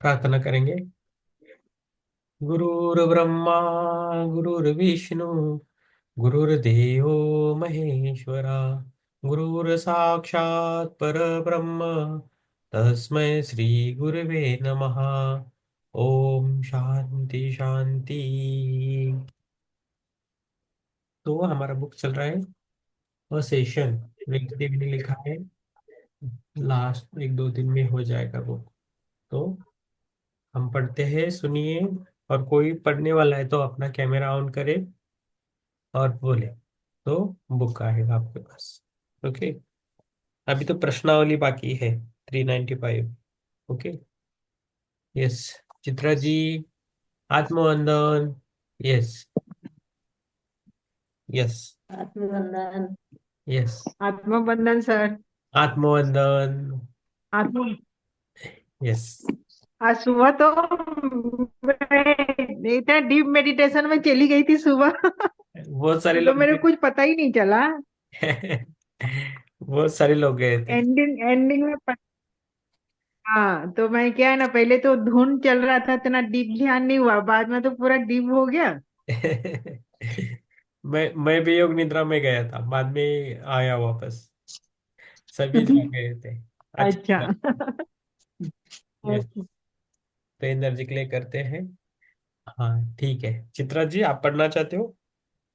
प्रार्थना करेंगे। गुरुर्ब्रह्मा गुरुर्विष्णु गुरुर्देवो महेश्वरा गुरुर्साक्षात् परब्रह्म तस्मै श्री गुरुवे नमः। ओम शांति शांति। तो हमारा बुक चल रहा है सेशन, मैंने लिखा है लास्ट एक दो दिन में हो जाएगा बुक। तो हम पढ़ते हैं, सुनिए। और कोई पढ़ने वाला है तो अपना कैमरा ऑन करे और बोले तो बुक आएगा आपके पास। ओके। अभी तो प्रश्नावली बाकी है 395। Okay. Yes. Chitra ji, आत्मवंदन। Yes. Yes. आत्मबंधन। Yes. आत्मबंधन sir. आत्मवंदन। आत्म यस। आज सुबह तो मैं इतना डीप मेडिटेशन में चली गई थी सुबह। बहुत सारे तो लोग मेरे को कुछ पता ही नहीं चला। बहुत सारे लोग गए थे। एंडिंग एंडिंग में हाँ, तो मैं क्या है ना, पहले तो धुन चल रहा था, इतना डीप ध्यान नहीं हुआ, बाद में तो पूरा डीप हो गया। मैं भी योग निद्रा में गया था, बाद में आया वापस। सभी जा गए थे। अच्छा। अच्छा। यस। तो एनर्जी के लिए करते हैं। हाँ ठीक है, चित्रा जी आप पढ़ना चाहते हो?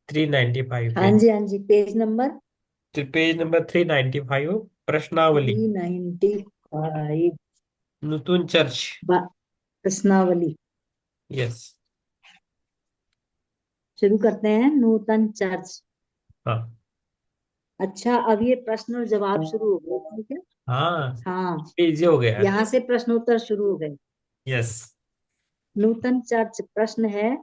395 हाँ पेज। जी, हाँ जी, पेज नंबर पेज नंबर 395, प्रश्नावली। 395। नूतन चर्च। प्रश्नावली यस। शुरू करते हैं। नूतन चर्च। हाँ। अच्छा, अब ये प्रश्न और जवाब शुरू हो गए, ठीक है। हाँ, हाँ, इजी हो गया। यहाँ से प्रश्नोत्तर शुरू हो गए। यस। नूतन चर्च प्रश्न है।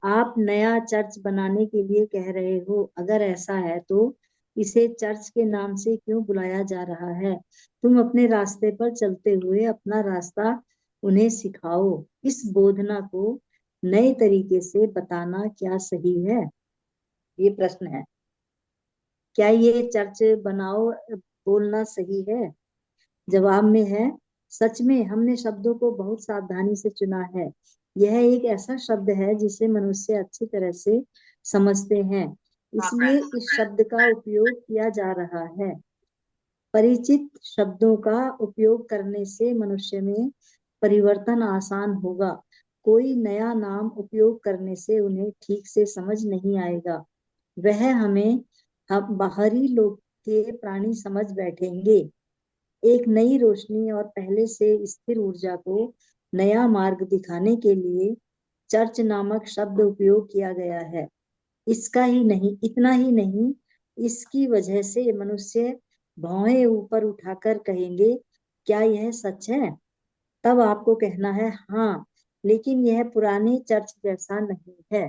आप नया चर्च बनाने के लिए कह रहे हो, अगर ऐसा है तो इसे चर्च के नाम से क्यों बुलाया जा रहा है? तुम अपने रास्ते पर चलते हुए अपना रास्ता उन्हें सिखाओ। इस बोधना को नए तरीके से बताना क्या सही है? ये प्रश्न है। क्या ये चर्च बनाओ बोलना सही है? जवाब में है, सच में हमने शब्दों को बहुत सावधानी से चुना है। यह एक ऐसा शब्द है जिसे मनुष्य अच्छी तरह से समझते हैं, इसलिए इस शब्द का उपयोग किया जा रहा है। परिचित शब्दों का उपयोग करने से मनुष्य में परिवर्तन आसान होगा। कोई नया नाम उपयोग करने से उन्हें ठीक से समझ नहीं आएगा। वह हमें हम बाहरी लोग के प्राणी समझ बैठेंगे। एक नई रोशनी और पहले से स्थिर ऊर्जा को नया मार्ग दिखाने के लिए चर्च नामक शब्द उपयोग किया गया है। इसका ही नहीं, इतना ही नहीं, इसकी वजह से मनुष्य भौहें ऊपर उठाकर कहेंगे, क्या यह सच है? तब आपको कहना है, हाँ, लेकिन यह पुराने चर्च जैसा नहीं है।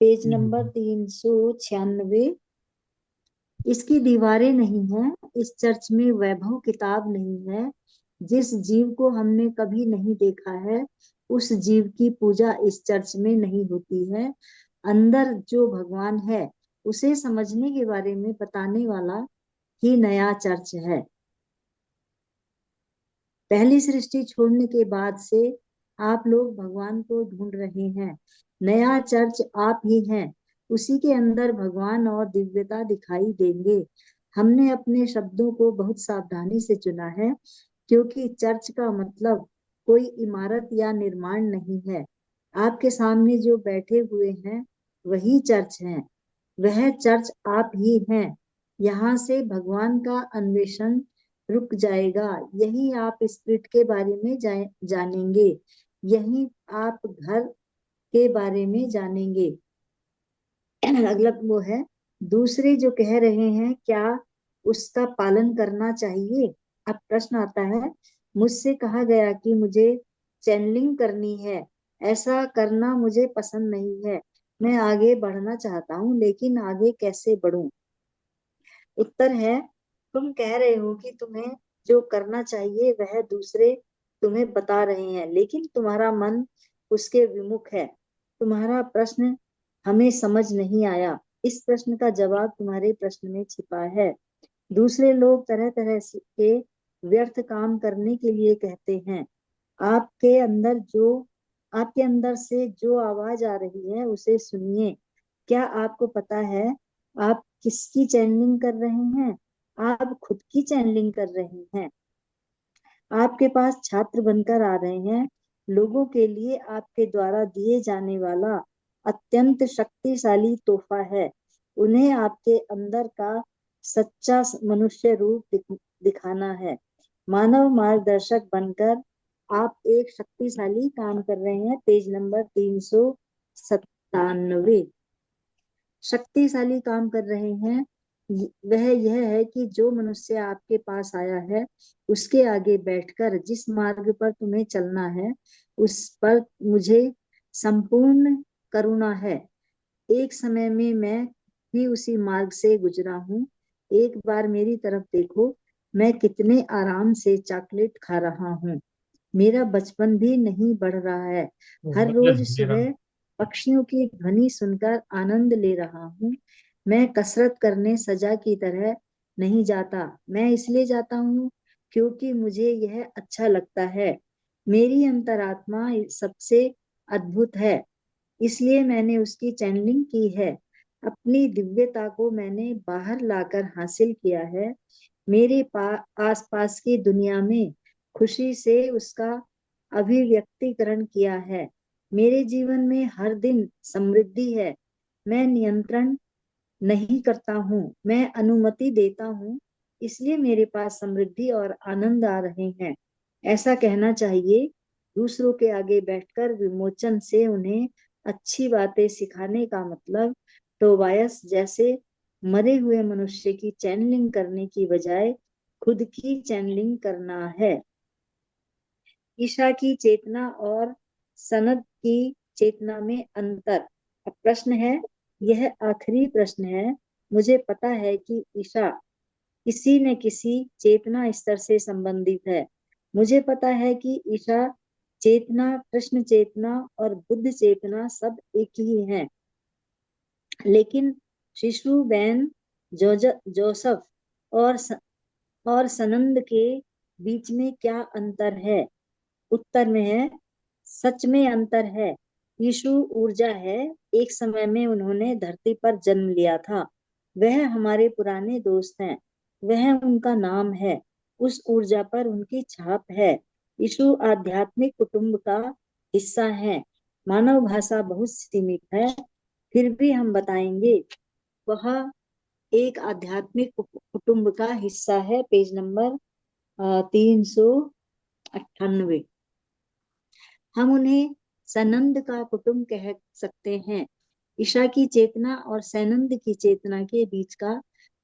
Page number 396। इसकी दीवारें नहीं हैं, इस चर्च में वैभव किताब नहीं है। जिस जीव को हमने कभी नहीं देखा है, उस जीव की पूजा इस चर्च में नहीं होती है। अंदर जो भगवान है, उसे समझने के बारे में बताने वाला ही नया चर्च है। पहली सृष्टि छोड़ने के बाद से आप लोग भगवान को ढूंढ रहे हैं। नया चर्च आप ही हैं। उसी के अंदर भगवान और दिव्यता दिखाई देंगे। हमने अपने शब्दों को बहुत सावधानी से चुना है, क्योंकि चर्च का मतलब कोई इमारत या निर्माण नहीं है। आपके सामने जो बैठे हुए हैं वही चर्च हैं। वह चर्च आप ही हैं। यहाँ से भगवान का अन्वेषण रुक जाएगा। यही आप स्पिरिट के बारे में जानेंगे। यही आप घर के बारे में जानेंगे। अगला वो है, दूसरे जो कह रहे हैं क्या उसका पालन करना चाहिए? अब प्रश्न आता है, मुझसे कहा गया कि मुझे चैनलिंग करनी है। ऐसा करना मुझे पसंद नहीं है। मैं आगे बढ़ना चाहता हूँ, लेकिन आगे कैसे बढ़ूं? उत्तर है, तुम कह रहे हो कि तुम्हें जो करना चाहिए वह दूसरे तुम्हें बता रहे हैं, लेकिन तुम्हारा मन उसके विमुख है। तुम्हारा प्रश्न हमें समझ नहीं आया। इस प्रश्न का जवाब तुम्हारे प्रश्न में छिपा है। दूसरे लोग तरह तरह के व्यर्थ काम करने के लिए कहते हैं। आपके अंदर जो आपके अंदर से जो आवाज आ रही है उसे सुनिए। क्या आपको पता है आप किसकी चैनलिंग कर रहे हैं? आप खुद की चैनलिंग कर रहे हैं। आपके पास छात्र बनकर आ रहे हैं, लोगों के लिए आपके द्वारा दिए जाने वाला अत्यंत शक्तिशाली तोहफा है। उन्हें आपके अंदर का सच्चा मनुष्य रूप दिखाना है। मानव मार्गदर्शक बनकर आप एक शक्तिशाली काम कर रहे हैं। Page number 397। शक्तिशाली काम कर रहे हैं। वह यह है कि जो मनुष्य आपके पास आया है उसके आगे बैठकर जिस मार्ग पर तुम्हें चलना है उस पर मुझे संपूर्ण करुणा है। एक समय में मैं भी उसी मार्ग से गुजरा हूँ। एक बार मेरी तरफ देखो, मैं कितने आराम से चॉकलेट खा रहा हूँ। मेरा बचपन भी नहीं बढ़ रहा है। हर रोज मतलब मेरा सुबह पक्षियों की ध्वनि सुनकर आनंद ले रहा हूँ। मैं कसरत करने सजा की तरह नहीं जाता। मैं इसलिए जाता हूँ क्योंकि मुझे यह अच्छा लगता है। मेरी अंतरात्मा सबसे अद्भुत है, इसलिए मैंने उसकी चैनलिंग की है। अपनी दिव्यता को मैंने बाहर लाकर हासिल किया है। मेरे आसपास की दुनिया में खुशी से उसका अभिव्यक्तिकरण किया है। मेरे जीवन में हर दिन समृद्धि है। मैं नियंत्रण नहीं करता हूँ, मैं अनुमति देता हूँ। इसलिए मेरे पास समृद्धि और आनंद आ रहे हैं। ऐसा कहना चाहिए। दूसरों के आगे बैठकर विमोचन से उन्हें अच्छी बातें सिखाने का मतलब टोबायस जैसे मरे हुए मनुष्य की चैनलिंग करने की बजाय खुद की चैनलिंग करना है। ईशा की चेतना और सनद की चेतना में अंतर। अब प्रश्न है, यह आखिरी प्रश्न है। मुझे पता है कि ईशा किसी न किसी चेतना स्तर से संबंधित है। मुझे पता है कि ईशा चेतना, कृष्ण चेतना और बुद्ध चेतना सब एक ही हैं। लेकिन शिशु बैन, जोसफ और सनंद के बीच में क्या अंतर है? उत्तर में है, सच में अंतर है। यीशु ऊर्जा है। एक समय में उन्होंने धरती पर जन्म लिया था। वह हमारे पुराने दोस्त हैं। वह उनका नाम है। उस ऊर्जा पर उनकी छाप है। यीशु आध्यात्मिक कुटुंब का हिस्सा है। मानव भाषा बहुत सीमित है, फिर भी हम बताएंगे वह एक आध्यात्मिक कुटुंब का हिस्सा है। Page number 398। हम उन्हें सनंद का कुटुंब कह सकते हैं। ईशा की चेतना और सैनंद की चेतना के बीच का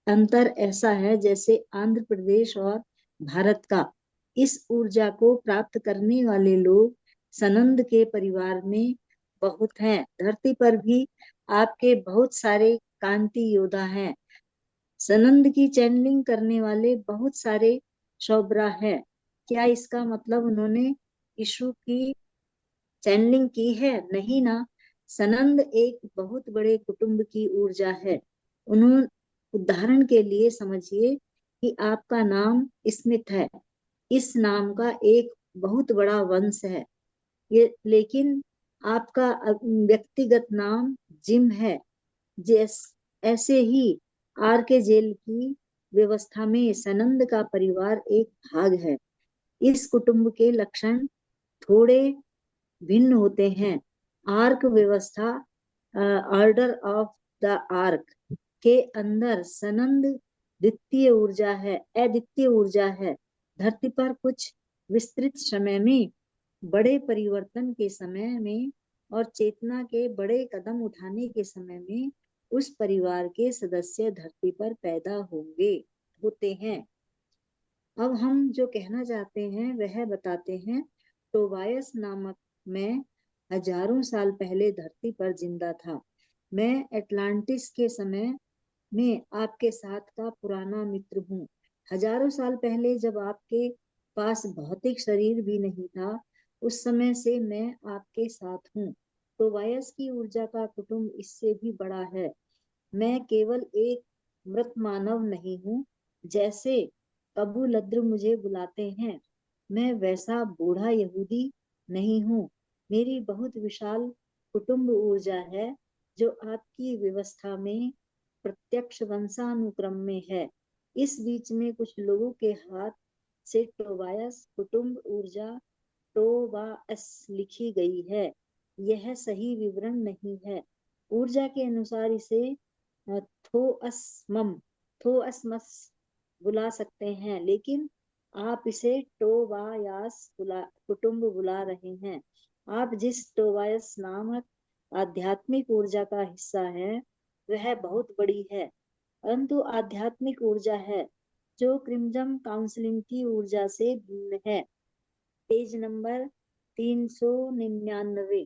अंतर ऐसा है जैसे आंध्र प्रदेश और भारत का। इस ऊर्जा को प्राप्त करने वाले लोग सनंद के परिवार में बहुत हैं। धरती पर भी आपके बहुत सारे कांति योद्धा हैं। सनंद की चैनलिंग करने वाले बहुत सारे शोबरा हैं। क्या इसका मतलब उन्होंने यीशु की चैनलिंग की है? नहीं ना। सनंद एक बहुत बड़े कुटुंब की ऊर्जा है। उन्होंने, उदाहरण के लिए समझिए कि आपका नाम स्मिथ है। इस नाम का एक बहुत बड़ा वंश है। ये लेकिन आपका व्यक्तिगत नाम जिम है। जैस ऐसे ही आर के जेल की व्यवस्था में सनंद का परिवार एक भाग है। इस कुटुंब के लक्षण थोड़े भिन्न होते हैं। आर्क व्यवस्था, ऑर्डर ऑफ द आर्क के अंदर सनंद द्वितीय ऊर्जा है, अद्वितीय ऊर्जा है। धरती पर कुछ विस्तृत समय में, बड़े परिवर्तन के समय में और चेतना के बड़े कदम उठाने के समय में उस परिवार के सदस्य धरती पर पैदा होते हैं। अब हम जो कहना चाहते हैं वह बताते हैं। टोबायस नामक मैं हजारों साल पहले धरती पर जिंदा था। मैं एटलांटिस के समय में आपके साथ का पुराना मित्र हूँ। हजारों साल पहले जब आपके पास भौतिक शरीर भी नहीं था, उस समय से मैं आपके साथ हूँ। टोबायस की ऊर्जा का कुटुंब इससे भी बड़ा है। मैं केवल एक मृत मानव नहीं हूँ। जैसे कबूलद्र मुझे बुलाते हैं, मैं वैसा बूढ़ा यहूदी नहीं हूँ। मेरी बहुत विशाल कुटुंब ऊर्जा है जो आपकी व्यवस्था में प्रत्यक्ष वंशानुक्रम में है। इस बीच में कुछ लोगों के हाथ से टोबायस कुटुंब ऊर्जा टोबाअस लिखी गई है। यह सही विवरण नहीं है। ऊर्जा के अनुसार इसे थोअसमम थोअसमस बुला सकते हैं, लेकिन आप इसे टोबायास कुटुंब बुला रहे हैं। आप जिस टोबायस नामक आध्यात्मिक ऊर्जा का हिस्सा है वह बहुत बड़ी है, परंतु आध्यात्मिक ऊर्जा है जो क्रिम्जम काउंसलिंग की ऊर्जा से भिन्न है। Page number 399।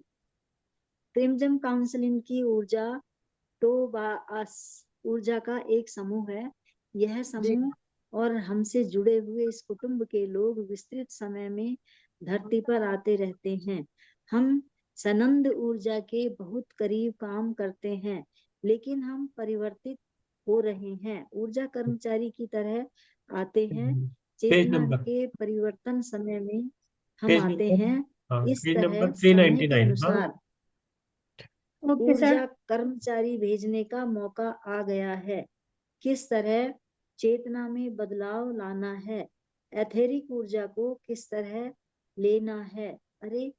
क्रिम्जम काउंसलिंग की ऊर्जा टोबाअस ऊर्जा का एक समूह है। यह जी। समूह और हमसे जुड़े हुए इस कुटुंब के लोग विस्तृत समय में धरती पर आते रहते हैं। हम सनंद ऊर्जा के बहुत करीब काम करते हैं, लेकिन हम परिवर्तित हो रहे हैं। ऊर्जा कर्मचारी की तरह आते हैं। पेज चेतना नंबर के परिवर्तन समय में हम पेज आते नंबर हैं। हाँ, इस पेज तरह नंबर थ्री समय नाइनटी के नाइन हाँ। अनुसार ओके सर। ऊर्जा कर्मचारी भेजने का मौका आ गया है। किस तरह चेतना में बदलाव लाना है, एथेरिक ऊर्जा को किस तरह लेना है, अरे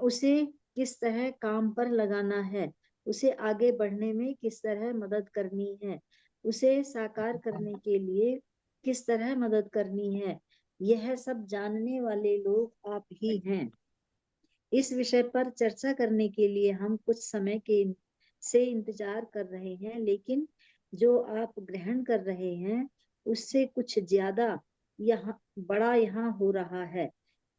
उसे किस तरह काम पर लगाना है, उसे आगे बढ़ने में किस तरह मदद करनी है, उसे साकार करने के लिए किस तरह मदद करनी है, यह सब जानने वाले लोग आप ही हैं। इस विषय पर चर्चा करने के लिए हम कुछ समय के से इंतजार कर रहे हैं, लेकिन जो आप ग्रहण कर रहे हैं उससे कुछ ज्यादा यहाँ बड़ा यहाँ हो रहा है।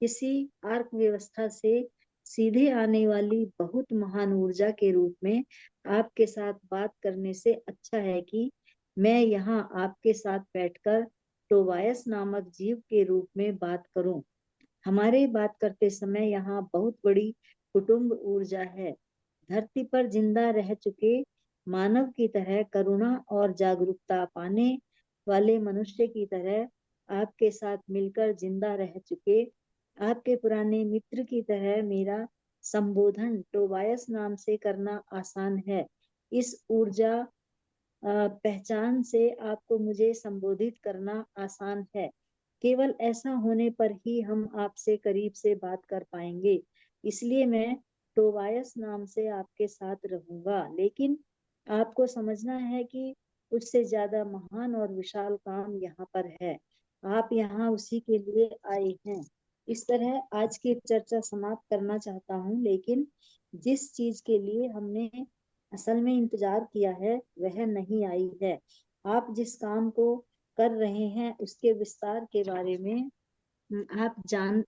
किसी आर्क व्यवस्था से सीधे आने वाली बहुत महान ऊर्जा के रूप में आपके साथ बात करने से अच्छा है कि मैं यहाँ आपके साथ बैठकर टोबायस नामक जीव के रूप में बात करूं। हमारे बात करते समय यहाँ बहुत बड़ी कुटुंब ऊर्जा है। धरती पर जिंदा रह चुके मानव की तरह करुणा और जागरूकता पाने वाले मनुष्य की तरह आपके साथ मिलकर जिंदा रह चुके आपके पुराने मित्र की तरह मेरा संबोधन टोबायस नाम से करना आसान है। इस ऊर्जा पहचान से आपको मुझे संबोधित करना आसान है। केवल ऐसा होने पर ही हम आपसे करीब से बात कर पाएंगे। इसलिए मैं टोबायस नाम से आपके साथ रहूंगा, लेकिन आपको समझना है कि उससे ज्यादा महान और विशाल काम यहाँ पर है। आप यहाँ उसी के लिए आए हैं। इस तरह आज की चर्चा समाप्त करना चाहता हूँ, लेकिन जिस चीज के लिए हमने असल में इंतजार किया है वह नहीं आई है। आप जिस काम को कर रहे हैं उसके आप जान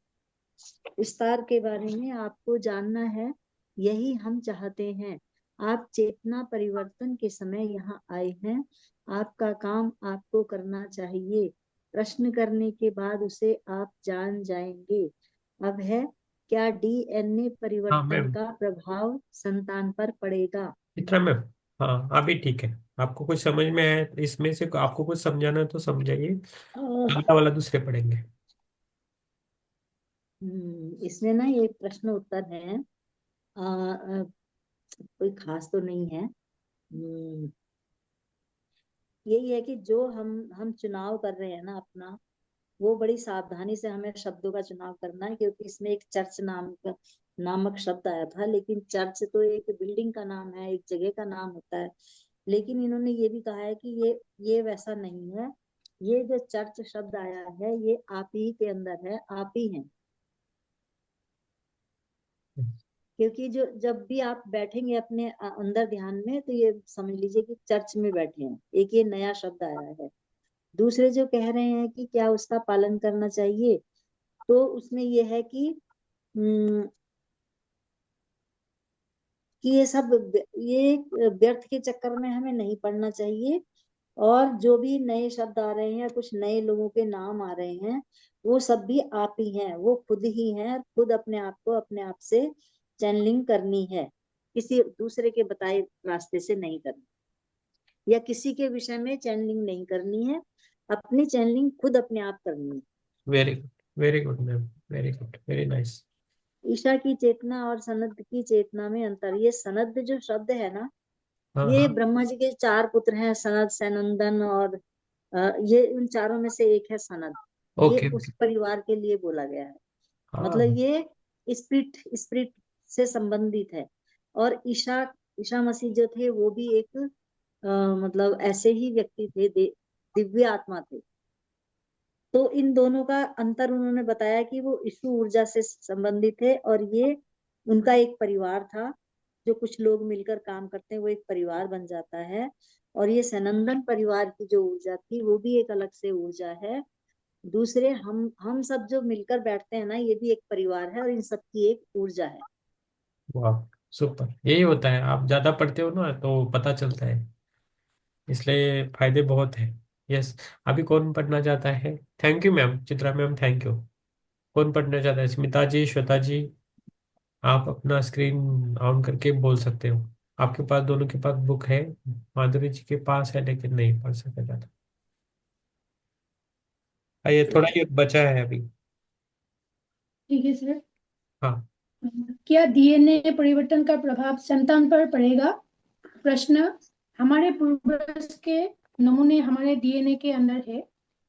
विस्तार के बारे में आपको जानना है। यही हम चाहते हैं। आप चेतना परिवर्तन के समय यहाँ आए हैं। आपका काम आपको करना चाहिए। प्रश्न करने के बाद उसे आप जान जाएंगे। अब है, क्या डीएनए हाँ परिवर्तन मैम, का प्रभाव संतान पर पड़ेगा? इतना मैम। हाँ अभी ठीक है। आपको कुछ समझ में आया इसमें से, आपको कुछ समझाना है तो समझाइए। अगला वाला दूसरे पढ़ेंगे। इसमें ना ये प्रश्न उत्तर है। कोई खास तो नहीं है। यही है कि जो हम चुनाव कर रहे हैं ना अपना, वो बड़ी सावधानी से हमें शब्दों का चुनाव करना है, क्योंकि इसमें एक चर्च नामक शब्द आया था, लेकिन चर्च तो एक बिल्डिंग का नाम है, एक जगह का नाम होता है। लेकिन इन्होंने ये भी कहा है कि ये वैसा नहीं है। ये जो चर्च शब्द आया है ये आप ही के अंदर है, आप ही हैं। क्योंकि जो जब भी आप बैठेंगे अपने अंदर ध्यान में, तो ये समझ लीजिए कि चर्च में बैठे हैं। एक ये नया शब्द आया है। दूसरे जो कह रहे हैं कि क्या उसका पालन करना चाहिए, तो उसमें ये है हम्म, कि ये व्यर्थ के चक्कर में हमें नहीं पढ़ना चाहिए। और जो भी नए शब्द आ रहे हैं, कुछ नए लोगों के नाम आ रहे हैं, वो सब भी आप ही हैं, वो खुद ही हैं। खुद अपने आप को अपने आप से चैनलिंग करनी है, किसी दूसरे के बताए रास्ते से नहीं करनी, या किसी के विषय में चैनलिंग नहीं करनी है। अपनी चैनलिंग खुद अपने आप करनी है। Very good, very good ma'am, very good, very nice. Isha की चेतना और सनद की चेतना में अंतर। ये सनद जो शब्द है ना, हाँ ये हाँ। ब्रह्मा जी के चार पुत्र हैं, सनद, सनंदन और ये उन चारों में से एक है सनद। ये ओके उस ओके। परिवार के लिए बोला गया है। मतलब हाँ। ये स्पिरिट स्पिरिट से संबंधित है। और ईशा ईशा मसीह जो थे वो भी एक मतलब ऐसे ही व्यक्ति थे, दिव्य आत्मा थे। तो इन दोनों का अंतर उन्होंने बताया कि वो ईशु ऊर्जा से संबंधित है और ये उनका एक परिवार था। जो कुछ लोग मिलकर काम करते हैं वो एक परिवार बन जाता है। और ये सनंदन परिवार की जो ऊर्जा थी वो भी एक अलग से ऊर्जा है। दूसरे हम सब जो मिलकर बैठते हैं ना, ये भी एक परिवार है और इन सब की एक ऊर्जा है। वाह, सुपर। यही होता है, आप ज्यादा पढ़ते हो ना तो पता चलता है, इसलिए फायदे बहुत हैं। यस। अभी कौन पढ़ना चाहता है? Thank you ma'am, Chitra ma'am, thank you. कौन पढ़ना चाहता है? स्मिता जी, श्वेता जी, आप अपना स्क्रीन ऑन करके बोल सकते हो। आपके पास, दोनों के पास बुक है। माधुरी जी के पास है लेकिन नहीं पढ़ सका जाता। ये थोड़ा ही बचा है अभी। ठीक है सर। हाँ। क्या डीएनए परिवर्तन का प्रभाव संतान पर पड़ेगा? प्रश्न, हमारे पूर्वज के नमूने हमारे डीएनए के अंदर है।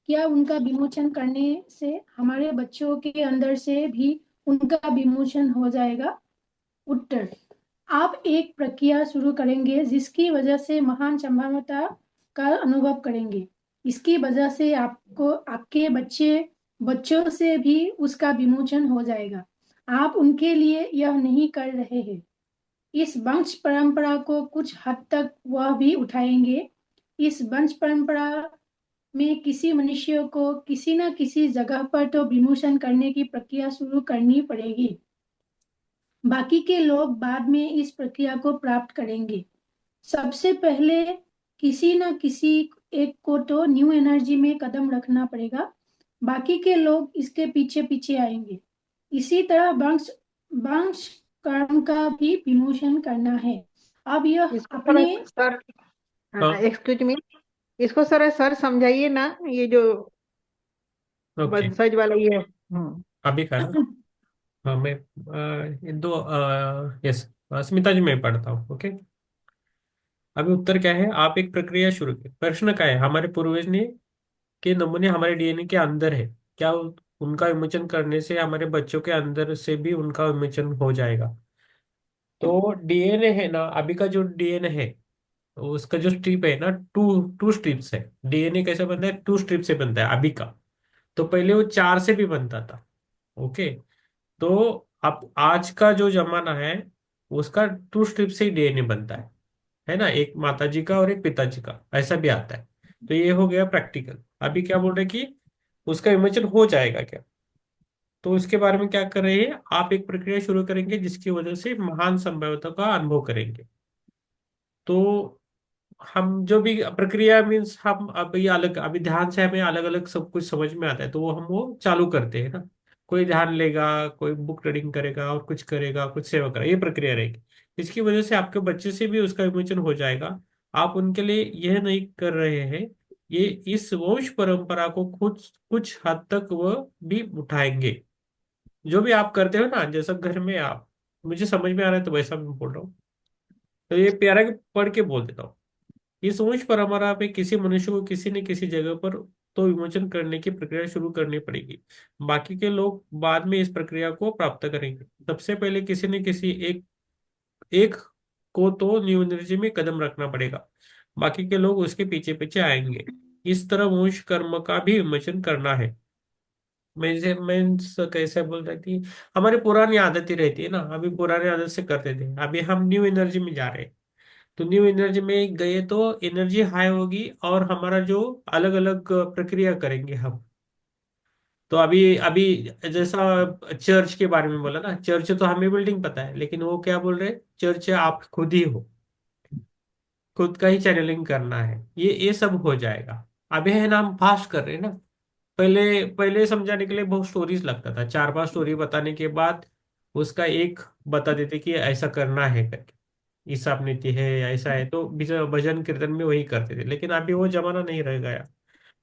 क्या उनका विमोचन करने से हमारे बच्चों के अंदर से भी उनका विमोचन हो जाएगा? उत्तर, आप एक प्रक्रिया शुरू करेंगे जिसकी वजह से महान संभाव्यता का अनुभव करेंगे। इसकी वजह से आपको आपके बच्चों से भी उसका विमोचन हो जाएगा। आप उनके लिए यह नहीं कर रहे हैं। इस वंश परंपरा को कुछ हद तक वह भी उठाएंगे। इस वंश परंपरा में किसी मनुष्य को किसी न किसी जगह पर तो विमोचन करने की प्रक्रिया शुरू करनी पड़ेगी। बाकी के लोग बाद में इस प्रक्रिया को प्राप्त करेंगे। सबसे पहले किसी न किसी एक को तो न्यू एनर्जी में कदम रखना पड़ेगा। बाकी के लोग इसके पीछे पीछे आएंगे। इसी तरह वंश वंश कर्म का भी विमोचन करना है। अब यह इसको थोड़ा अपने सर, हाँ। एक्सक्यूज मी, इसको सर समझाइए ना, ये जो ओके। वंशज वाला ये। हम्म। अभी का ना। हाँ मैं ये दो, यस, स्मिता जी मैं पढ़ता हूँ। ओके। अभी उत्तर क्या है? आप एक प्रक्रिया शुरू की। प्रश्न क्या है? हमारे पूर्वज ने के नमूने हमारे डीएनए के अंदर है। क्या उनका विमोचन करने से हमारे बच्चों के अंदर से भी उनका विमोचन हो जाएगा? तो डीएनए है ना, अभी का जो डीएनए है, उसका जो स्ट्रिप है ना, टू टू स्ट्रिप्स है। डीएनए कैसे बनता है? टू स्ट्रिप से बनता है अभी का। तो पहले वो चार से भी बनता था। ओके। तो अब आज का जो जमाना है, उसका टू स्ट्रिप से ही डीएनए बनता है ना, एक माता जी का और एक पिताजी का, ऐसा भी आता है। तो ये हो गया प्रैक्टिकल। अभी क्या बोल रहे हैं कि उसका विमोचन हो जाएगा क्या? तो इसके बारे में क्या कर रहे हैं? आप एक प्रक्रिया शुरू करेंगे जिसकी वजह से महान संभाव्यता का अनुभव करेंगे। तो हम जो भी प्रक्रिया मीन्स, हम अभी अलग, अभी ध्यान से हमें अलग अलग सब कुछ समझ में आता है तो वो हम वो चालू करते हैं ना। कोई ध्यान लेगा, कोई बुक रीडिंग करेगा और कुछ करेगा, कुछ सेवा करेगा, ये प्रक्रिया रहेगी। इसकी वजह से आपके बच्चे से भी उसका विमोचन हो जाएगा। आप उनके लिए यह नहीं कर रहे हैं, ये इस वंश परंपरा को कुछ कुछ हद तक वह भी उठाएंगे। जो भी आप करते हो ना, जैसा घर में आप, मुझे समझ में आ रहा है तो वैसा मैं बोल रहा हूँ। तो ये प्यारा के पढ़ के बोल देता हूँ। इस वंश परंपरा पे किसी मनुष्य को किसी न किसी जगह पर तो विमोचन करने की प्रक्रिया शुरू करनी पड़ेगी। बाकी के लोग बाद में इस प्रक्रिया को प्राप्त करेंगे। सबसे पहले किसी न किसी एक एक को तो न्यू एनर्जी में कदम रखना पड़ेगा। बाकी के लोग उसके पीछे पीछे आएंगे। इस तरह वंश कर्म का भी विमोचन करना है। कैसे बोल रही थी, हमारी पुरानी आदत ही रहती है ना, अभी पुरानी आदत से करते थे, अभी हम न्यू एनर्जी में जा रहे हैं। तो न्यू एनर्जी में गए तो एनर्जी हाई होगी और हमारा जो अलग अलग प्रक्रिया करेंगे हम। तो अभी अभी जैसा चर्च के बारे में बोला ना, चर्च तो हमें बिल्डिंग पता है, लेकिन वो क्या बोल रहे हैं, चर्च आप खुद ही हो, खुद का ही चैनलिंग करना है, ये सब हो जाएगा। अभी है ना, हम फास्ट कर रहे हैं ना। पहले पहले समझाने के लिए बहुत स्टोरीज लगता था, चार पांच स्टोरी बताने के बाद उसका एक बता देते कि ऐसा करना है करके, ईसाफ नीति है, ऐसा है, तो भजन कीर्तन में वही करते थे। लेकिन अभी वो जमाना नहीं रह गया।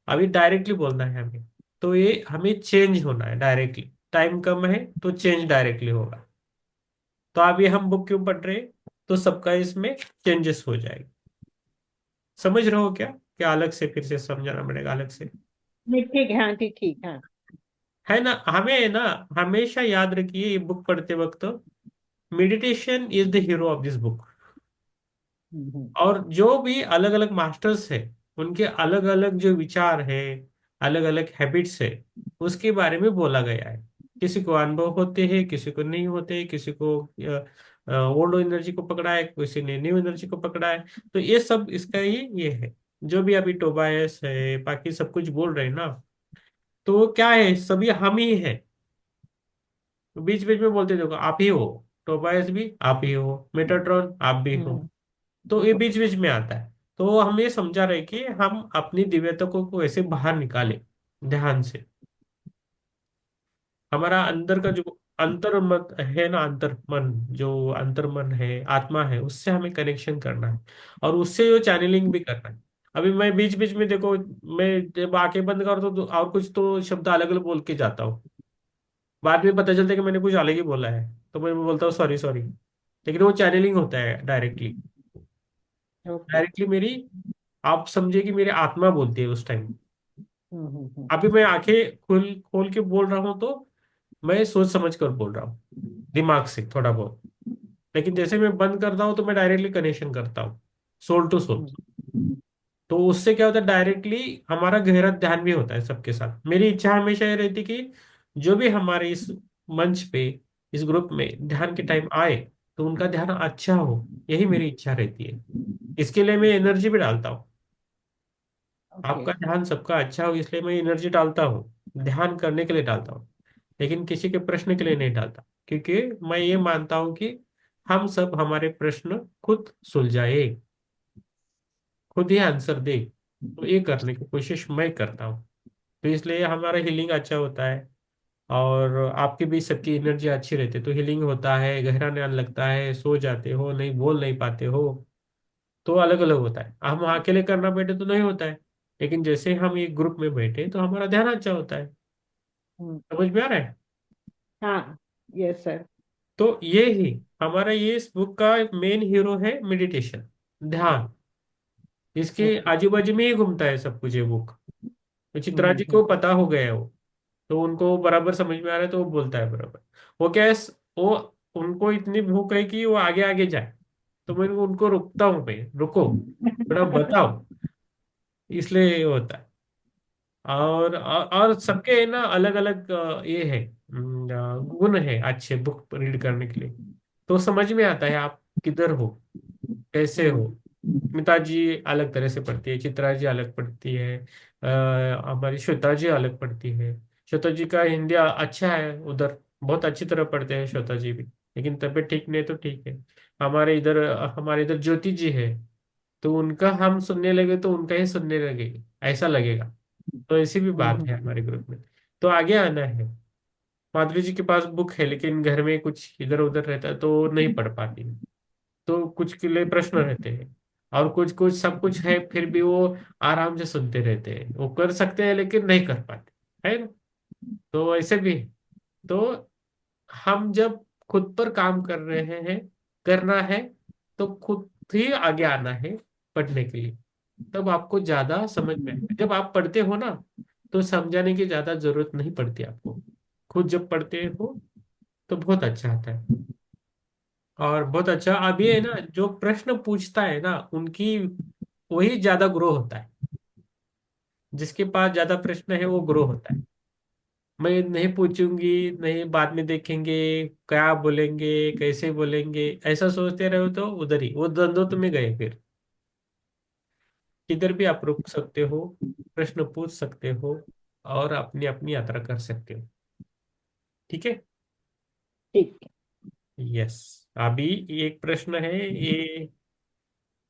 अभी डायरेक्टली बोलना है हमें। तो ये हमें चेंज होना है डायरेक्टली, टाइम कम है तो चेंज डायरेक्टली होगा। तो अभी हम बुक क्यों पढ़ रहे हैं, तो सबका इसमें चेंजेस हो जाएगा। समझ रहे हो क्या अलग से फिर से समझाना पड़ेगा अलग से? नहीं ठीक है, हाँ ठीक ठीक, हाँ। है ना, हमें ना हमेशा याद रखिए ये बुक पढ़ते वक्त, meditation is the hero of this book. Hmm और जो भी अलग अलग मास्टर्स है, उनके अलग अलग जो विचार है, अलग अलग हैबिट्स है, उसके बारे में बोला गया है। किसी को अनुभव होते हैं, किसी को नहीं होते, किसी को ओल्ड एनर्जी को पकड़ा है, किसी ने न्यू एनर्जी को पकड़ा है। तो ये सब इसका ये है। जो भी अभी टोबायस है, बाकी सब कुछ बोल रहे हैं ना, तो वो क्या है, सभी हम ही है। बीच बीच में बोलते देखो आप ही हो, टोबायस भी आप ही हो, मेटाट्रॉन आप भी हो। हम्म तो ये बीच बीच में आता है। तो हम ये समझा रहे कि हम अपनी दिव्यता को ऐसे बाहर निकालें ध्यान से। हमारा अंदर का जो अंतर मत है ना, अंतर मन, जो अंतर मन है, आत्मा है, उससे हमें कनेक्शन करना है। और उससे जो चैनलिंग भी करना है। अभी मैं बीच बीच में देखो, मैं जब आंखें बंद करता हूँ तो और कुछ तो शब्द अलग अलग बोल के जाता हूँ। बाद में पता चलता है कि मैंने कुछ अलग ही बोला है, तो मैं बोलता हूँ सॉरी सॉरी। लेकिन वो चैनलिंग होता है डायरेक्टली। ओके। डायरेक्टली मेरी, आप समझिए कि मेरी आत्मा बोलती है उस टाइम। हम्म। अभी मैं आंखें खोल खोल के बोल रहा हूँ तो मैं सोच समझ कर बोल रहा हूँ, दिमाग से थोड़ा बहुत। लेकिन जैसे मैं बंद करता हूँ तो मैं डायरेक्टली कनेक्शन करता हूँ, सोल टू सोल। तो उससे क्या होता है, डायरेक्टली हमारा गहरा ध्यान भी होता है सबके साथ। मेरी इच्छा हमेशा ये रहती कि जो भी हमारे इस मंच पे, इस ग्रुप में ध्यान के टाइम आए, तो उनका ध्यान अच्छा हो, यही मेरी इच्छा रहती है। इसके लिए मैं एनर्जी भी डालता हूँ। ओके। आपका ध्यान सबका अच्छा हो, इसलिए मैं एनर्जी डालता हूँ, ध्यान करने के लिए डालता हूँ। लेकिन किसी के प्रश्न के लिए नहीं डालता, क्योंकि मैं ये मानता हूँ कि हम सब हमारे प्रश्न खुद सुलझाए, खुद ही आंसर दे। तो ये करने की कोशिश मैं करता हूँ। तो इसलिए हमारा हीलिंग अच्छा होता है। और आपकी भी सबकी एनर्जी अच्छी रहती है तो हीलिंग होता है, गहरा ध्यान लगता है, सो जाते हो, नहीं बोल नहीं पाते हो। तो अलग अलग होता है। हम अकेले करना बैठे तो नहीं होता है। लेकिन जैसे हम एक ग्रुप में बैठे तो हमारा ध्यान अच्छा होता है। हम्म, समझ में आ रहा है? हाँ। Yes sir. तो ये ही हमारा, ये इस बुक का मेन हीरो है, मेडिटेशन, ध्यान। इसके ओके। आजू बाजू में ही घूमता है सब कुछ ये बुक। तो चित्रा जी हम्म। को पता हो गया है वो, तो उनको बराबर समझ में आ रहा है तो वो बोलता है बराबर। वो क्या है, वो, उनको इतनी भूख है कि वो आगे आगे जाए। तो मैं उनको रुकता हूँ, भाई रुको, थोड़ा बताओ। इसलिए ये होता है। और सबके ना अलग अलग ये है, गुण है अच्छे बुक रीड करने के लिए। तो समझ में आता है आप किधर हो, कैसे हो। हम्म स्मिता जी अलग तरह से पढ़ती है, चित्रा जी अलग पढ़ती है, हमारी श्वेता जी अलग पढ़ती है। श्वेता जी का हिंदी अच्छा है उधर, बहुत अच्छी तरह पढ़ते हैं श्वेता जी भी। लेकिन तबीयत ठीक नहीं तो ठीक है। हमारे इधर ज्योति जी है, तो उनका हम सुनने लगे तो उनका ही सुनने लगे, ऐसा लगेगा। तो ऐसी भी बात हम्म है हमारे ग्रुप में। तो आगे आना है। माधुरी जी के पास बुक है लेकिन घर में कुछ इधर उधर रहता है तो नहीं पढ़ पाती। तो कुछ के लिए प्रश्न रहते हैं, और कुछ कुछ सब कुछ है फिर भी वो आराम से सुनते रहते हैं, वो कर सकते हैं लेकिन नहीं कर पाते, है ना? तो ऐसे भी है। तो हम जब खुद पर काम कर रहे हैं, करना है, तो खुद ही आगे आना है पढ़ने के लिए। तब आपको ज्यादा समझ में आएगा। जब आप पढ़ते हो ना, तो समझाने की ज्यादा जरूरत नहीं पड़ती आपको। खुद जब पढ़ते हो तो बहुत अच्छा आता है। और बहुत अच्छा अब ये है ना, जो प्रश्न पूछता है ना उनकी, वही ज्यादा ग्रो होता है। जिसके पास ज्यादा प्रश्न है वो ग्रो होता है। मैं नहीं पूछूंगी, नहीं बाद में देखेंगे क्या बोलेंगे, कैसे बोलेंगे, ऐसा सोचते रहो तो उधर ही वो द्वंद्व में गए फिर। किधर भी आप रुक सकते हो, प्रश्न पूछ सकते हो, और अपनी अपनी यात्रा कर सकते हो। ठीक है। ठीक है। यस। अभी एक प्रश्न है ये,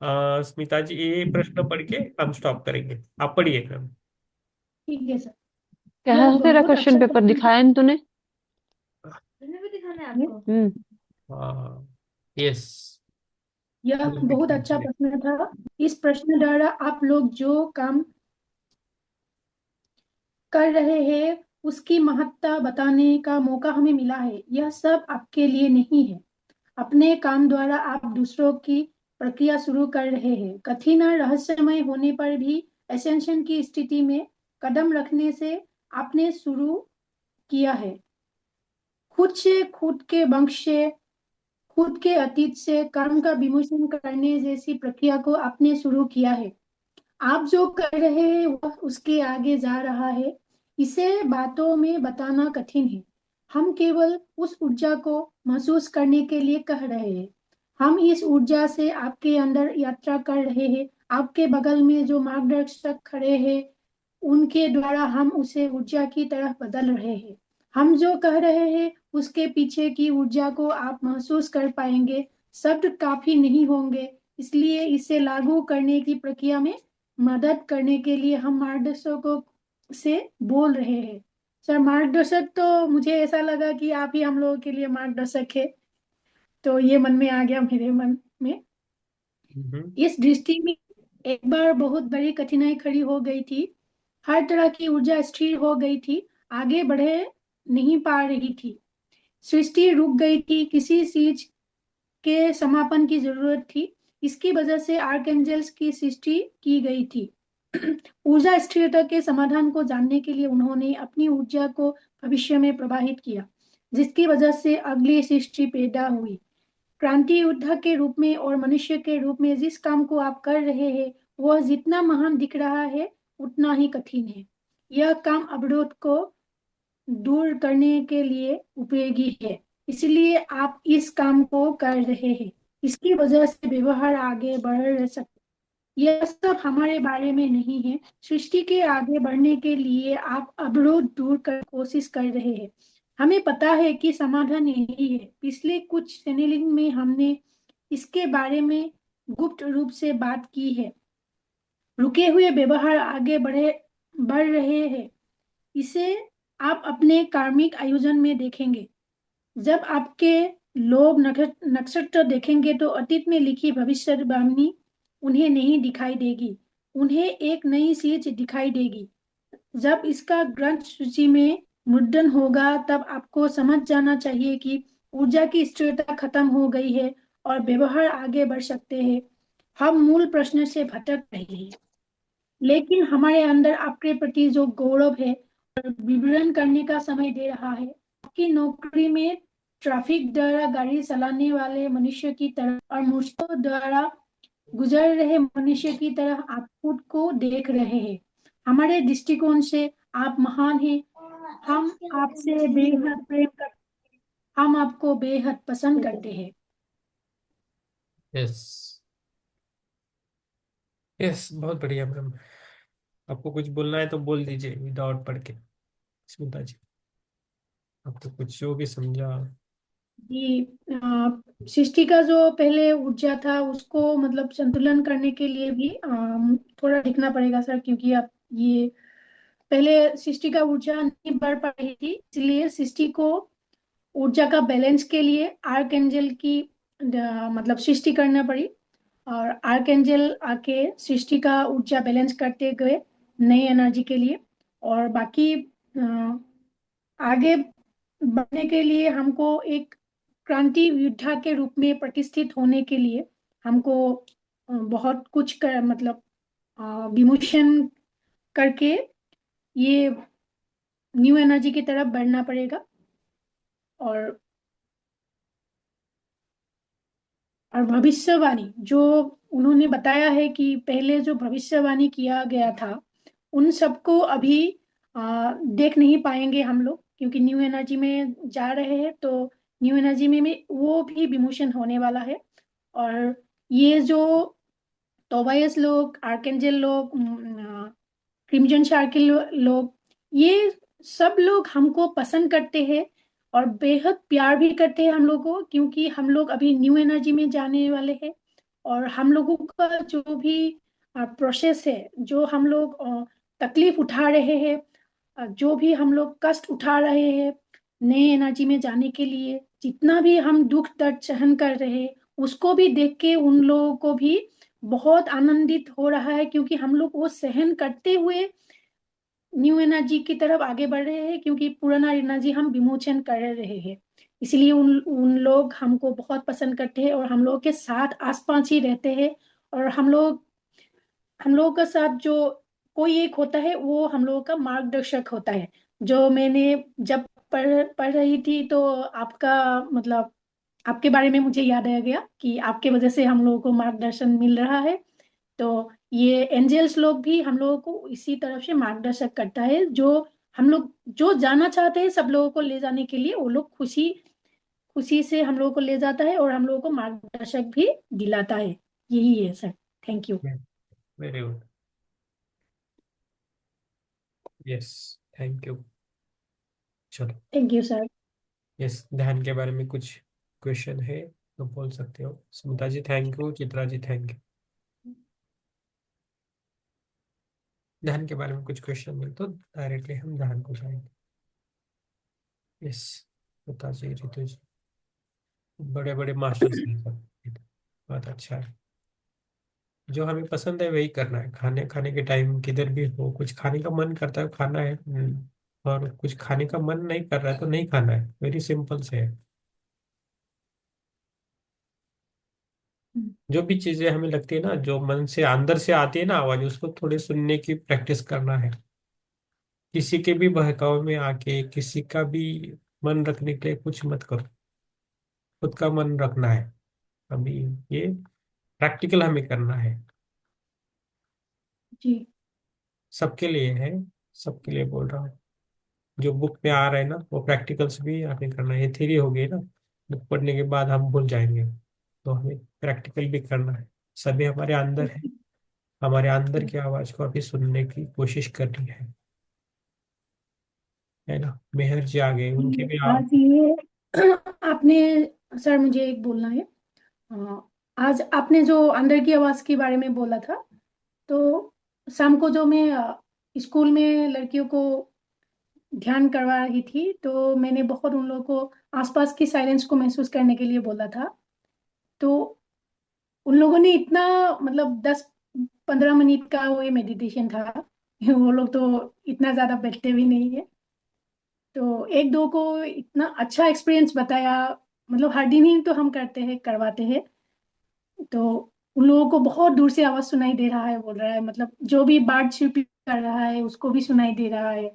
स्मिता जी ये प्रश्न पढ़ के हम स्टॉप करेंगे। आप पढ़िए मैम। ठीक है सर। कहाँ यह से तेरा बहुत क्वेश्चन अच्छा पेपर प्रश्न दिखाया है तूने? तुम्हें भी दिखाना है है। आपको? हाँ। यस। यह बहुत अच्छा प्रश्न था। इस प्रश्न द्वारा आप लोग जो काम कर रहे हैं उसकी महत्ता बताने का मौका हमें मिला है। यह सब आपके लिए नहीं है। अपने काम द्वारा आप दूसरों की प्रक्रिया शुरू कर रहे हैं। कठिन और रहस्यमय होने पर भी एसेंशन की स्थिति में कदम रखने से आपने शुरू किया है। खुद से, खुद के वंश से, खुद के अतीत से कर्म का विमोचन करने जैसी प्रक्रिया को आपने शुरू किया है। आप जो कर रहे हैं वह उसके आगे जा रहा है। इसे बातों में बताना कठिन है। हम केवल उस ऊर्जा को महसूस करने के लिए कह रहे हैं। हम इस ऊर्जा से आपके अंदर यात्रा कर रहे हैं। आपके बगल में जो मार्गदर्शक खड़े हैं उनके द्वारा हम उसे ऊर्जा की तरह बदल रहे हैं। हम जो कह रहे हैं उसके पीछे की ऊर्जा को आप महसूस कर पाएंगे। शब्द काफी नहीं होंगे, इसलिए इसे लागू करने की प्रक्रिया में मदद करने के लिए हम मार्गदर्शकों से बोल रहे हैं। सर, मार्गदर्शक तो मुझे ऐसा लगा कि आप ही हम लोगों के लिए मार्गदर्शक है, तो ये मन में आ गया मेरे मन में। इस दृष्टि में एक बार बहुत बड़ी कठिनाई खड़ी हो गई थी। हर तरह की ऊर्जा स्थिर हो गई थी, आगे बढ़े नहीं पा रही थी। सृष्टि रुक गई थी, किसी चीज के समापन की जरूरत थी। इसकी वजह से आर्कएंजल्स की सृष्टि की गई थी। ऊर्जा स्थिरता के समाधान को जानने के लिए उन्होंने अपनी ऊर्जा को भविष्य में प्रवाहित किया, जिसकी वजह से अगली सृष्टि पैदा हुई। क्रांति योद्धा के रूप में और मनुष्य के रूप में जिस काम को आप कर रहे हैं वह जितना महान दिख रहा है उतना ही कठिन है। यह काम अवरोध को दूर करने के लिए उपयोगी है, इसलिए आप इस काम को कर रहे हैं। इसकी वजह से व्यवहार आगे बढ़ सकता। यह सब हमारे बारे में नहीं है। सृष्टि के आगे बढ़ने के लिए आप अवरोध दूर कर कोशिश कर रहे हैं। हमें पता है कि समाधान यही है। पिछले कुछ चैनलिंग में हमने इसके बारे में गुप्त रूप से बात की है। रुके हुए व्यवहार आगे बढ़ रहे हैं। इसे आप अपने कार्मिक आयोजन में देखेंगे। जब आपके लोग नक्षत्र देखेंगे तो अतीत में लिखी भविष्यवाणी उन्हें नहीं दिखाई देगी, उन्हें एक नई चीज दिखाई देगी। जब इसका ग्रंथ सूची में मुद्रण होगा तब आपको समझ जाना चाहिए कि ऊर्जा की स्थिरता खत्म हो गई है और व्यवहार आगे बढ़ सकते हैं। हम मूल प्रश्न से भटक रहे हैं, लेकिन हमारे अंदर आपके प्रति जो गौरव है और विवरण करने का समय दे रहा है। आपकी नौकरी में ट्रैफिक द्वारा गाड़ी चलाने वाले मनुष्य की तरह और मुश्किलों द्वारा गुजर रहे मनुष्य की तरह आप खुद को देख रहे हैं। हमारे दृष्टिकोण से आप महान हैं। हम आपसे बेहद प्रेम करते हैं। हम आपको बेहद पसंद करते हैं। यस, यस, बहुत बढ़िया मैम। आपको कुछ बोलना है तो बोल दीजिए विदाउट पढ़ के। स्मिता जी, आपको कुछ जो भी समझा। जी, सृष्टि का जो पहले ऊर्जा था उसको मतलब संतुलन करने के लिए भी थोड़ा लिखना पड़ेगा सर, क्योंकि आप ये पहले सृष्टि का ऊर्जा नहीं बढ़ पा रही थी, इसलिए सृष्टि को ऊर्जा का बैलेंस के लिए आर्क एंजल की मतलब सृष्टि करना पड़ी। और आर्क एंजल आके सृष्टि का ऊर्जा बैलेंस करते गए नई एनर्जी के लिए। और बाकी आगे बढ़ने के लिए हमको एक क्रांति योद्धा के रूप में प्रतिष्ठित होने के लिए हमको बहुत कुछ कर मतलब विमोशन करके ये न्यू एनर्जी की तरफ बढ़ना पड़ेगा। और भविष्यवाणी जो उन्होंने बताया है कि पहले जो भविष्यवाणी किया गया था उन सबको अभी देख नहीं पाएंगे हम लोग, क्योंकि न्यू एनर्जी में जा रहे हैं। तो न्यू एनर्जी में भी वो भी विमोशन होने वाला है। और ये जो तोबायस लोग, आर्केंजल लोग, क्रिम्जन सर्किल लोग, ये सब लोग हमको पसंद करते हैं और बेहद प्यार भी करते हैं हम लोग को, क्योंकि हम लोग अभी न्यू एनर्जी में जाने वाले हैं। और हम लोगों का जो भी प्रोसेस है, जो हम लोग तकलीफ उठा रहे हैं, जो भी हम लोग कष्ट उठा रहे हैं नए एनर्जी में जाने के लिए, जितना भी हम दुख दर्द सहन कर रहे हैं उसको भी देख के उन लोगों को भी बहुत आनंदित हो रहा है, क्योंकि हम लोग वो सहन करते हुए न्यू एनर्जी की तरफ आगे बढ़ रहे हैं, क्योंकि पुराना एनर्जी हम विमोचन कर रहे हैं। इसलिए उन उन लोग हमको बहुत पसंद करते हैं और हम लोग के साथ आसपास ही रहते हैं। और हम लोगों का साथ जो कोई एक होता है, वो हम लोगों का मार्गदर्शक होता है। जो मैंने जब पढ़ रही थी, तो आपका मतलब आपके बारे में मुझे याद आ गया कि आपके वजह से हम लोगों को मार्गदर्शन मिल रहा है। तो ये एंजल्स लोग भी हम लोगों को इसी तरफ से मार्गदर्शक करता है। जो हम लोग जो जाना चाहते हैं सब लोगों को ले जाने के लिए, वो लोग खुशी खुशी से हम लोगों को ले जाता है और हम लोगों को मार्गदर्शक भी दिलाता है। यही है sir. Thank you. Very good. Yes, thank you. चलो। Thank you sir. यस, ध्यान के बारे में कुछ क्वेश्चन है तो बोल सकते हो। Smita ji thank you, Chitra ji thank you. ध्यान के बारे में कुछ क्वेश्चन नहीं तो डायरेक्टली हम ध्यान को जाएंगे। यस, स्मिता जी, रितु जी, बड़े बड़े मास्टर्स हैं सब। बहुत अच्छा है। जो हमें पसंद है वही करना है। खाने खाने के टाइम किधर भी हो, कुछ खाने का मन करता है खाना है, और कुछ खाने का मन नहीं कर रहा है तो नहीं खाना है। वेरी सिंपल से है। जो भी चीजें हमें लगती है ना, जो मन से अंदर से आती है ना आवाज, उसको थोड़ी सुनने की प्रैक्टिस करना है। किसी के भी बहकावे में आके किसी का भी मन रखने के लिए कुछ मत करो। खुद का मन रखना है। अभी ये प्रैक्टिकल हमें करना है। जी। सबके लिए है, सबके लिए बोल रहा हूँ। जो बुक में आ रहा है ना, वो प्रैक्टिकल्स भी हमें करना है। ये थ्योरी हो गई ना, बुक पढ़ने के बाद हम भूल जाएंगे, तो हमें प्रैक्टिकल भी करना है। सभी हमारे अंदर है। हमारे अंदर की आवाज को अभी सुनने की कोशिश करनी है ना। मेहर जी आ गए, उनके भी आप। आज ये आपने सर, मुझे एक बोलना है। अ, आज आपने जो अंदर की आवाज के बारे में बोला था, तो शाम को जो मैं स्कूल में लड़कियों को ध्यान करवा रही थी, तो मैंने बहुत उन लोगों को आसपास की साइलेंस को महसूस करने के लिए बोला था। तो उन लोगों ने इतना मतलब 10-15 मिनट का वो ये मेडिटेशन था। वो लोग तो इतना ज्यादा बैठते भी नहीं है। तो एक दो को इतना अच्छा एक्सपीरियंस बताया। मतलब हर दिन ही तो हम करते हैं, करवाते हैं। तो उन लोगों को बहुत दूर से आवाज सुनाई दे रहा है, बोल रहा है मतलब जो भी बर्ड चिर्पिंग कर रहा है उसको भी सुनाई दे रहा है।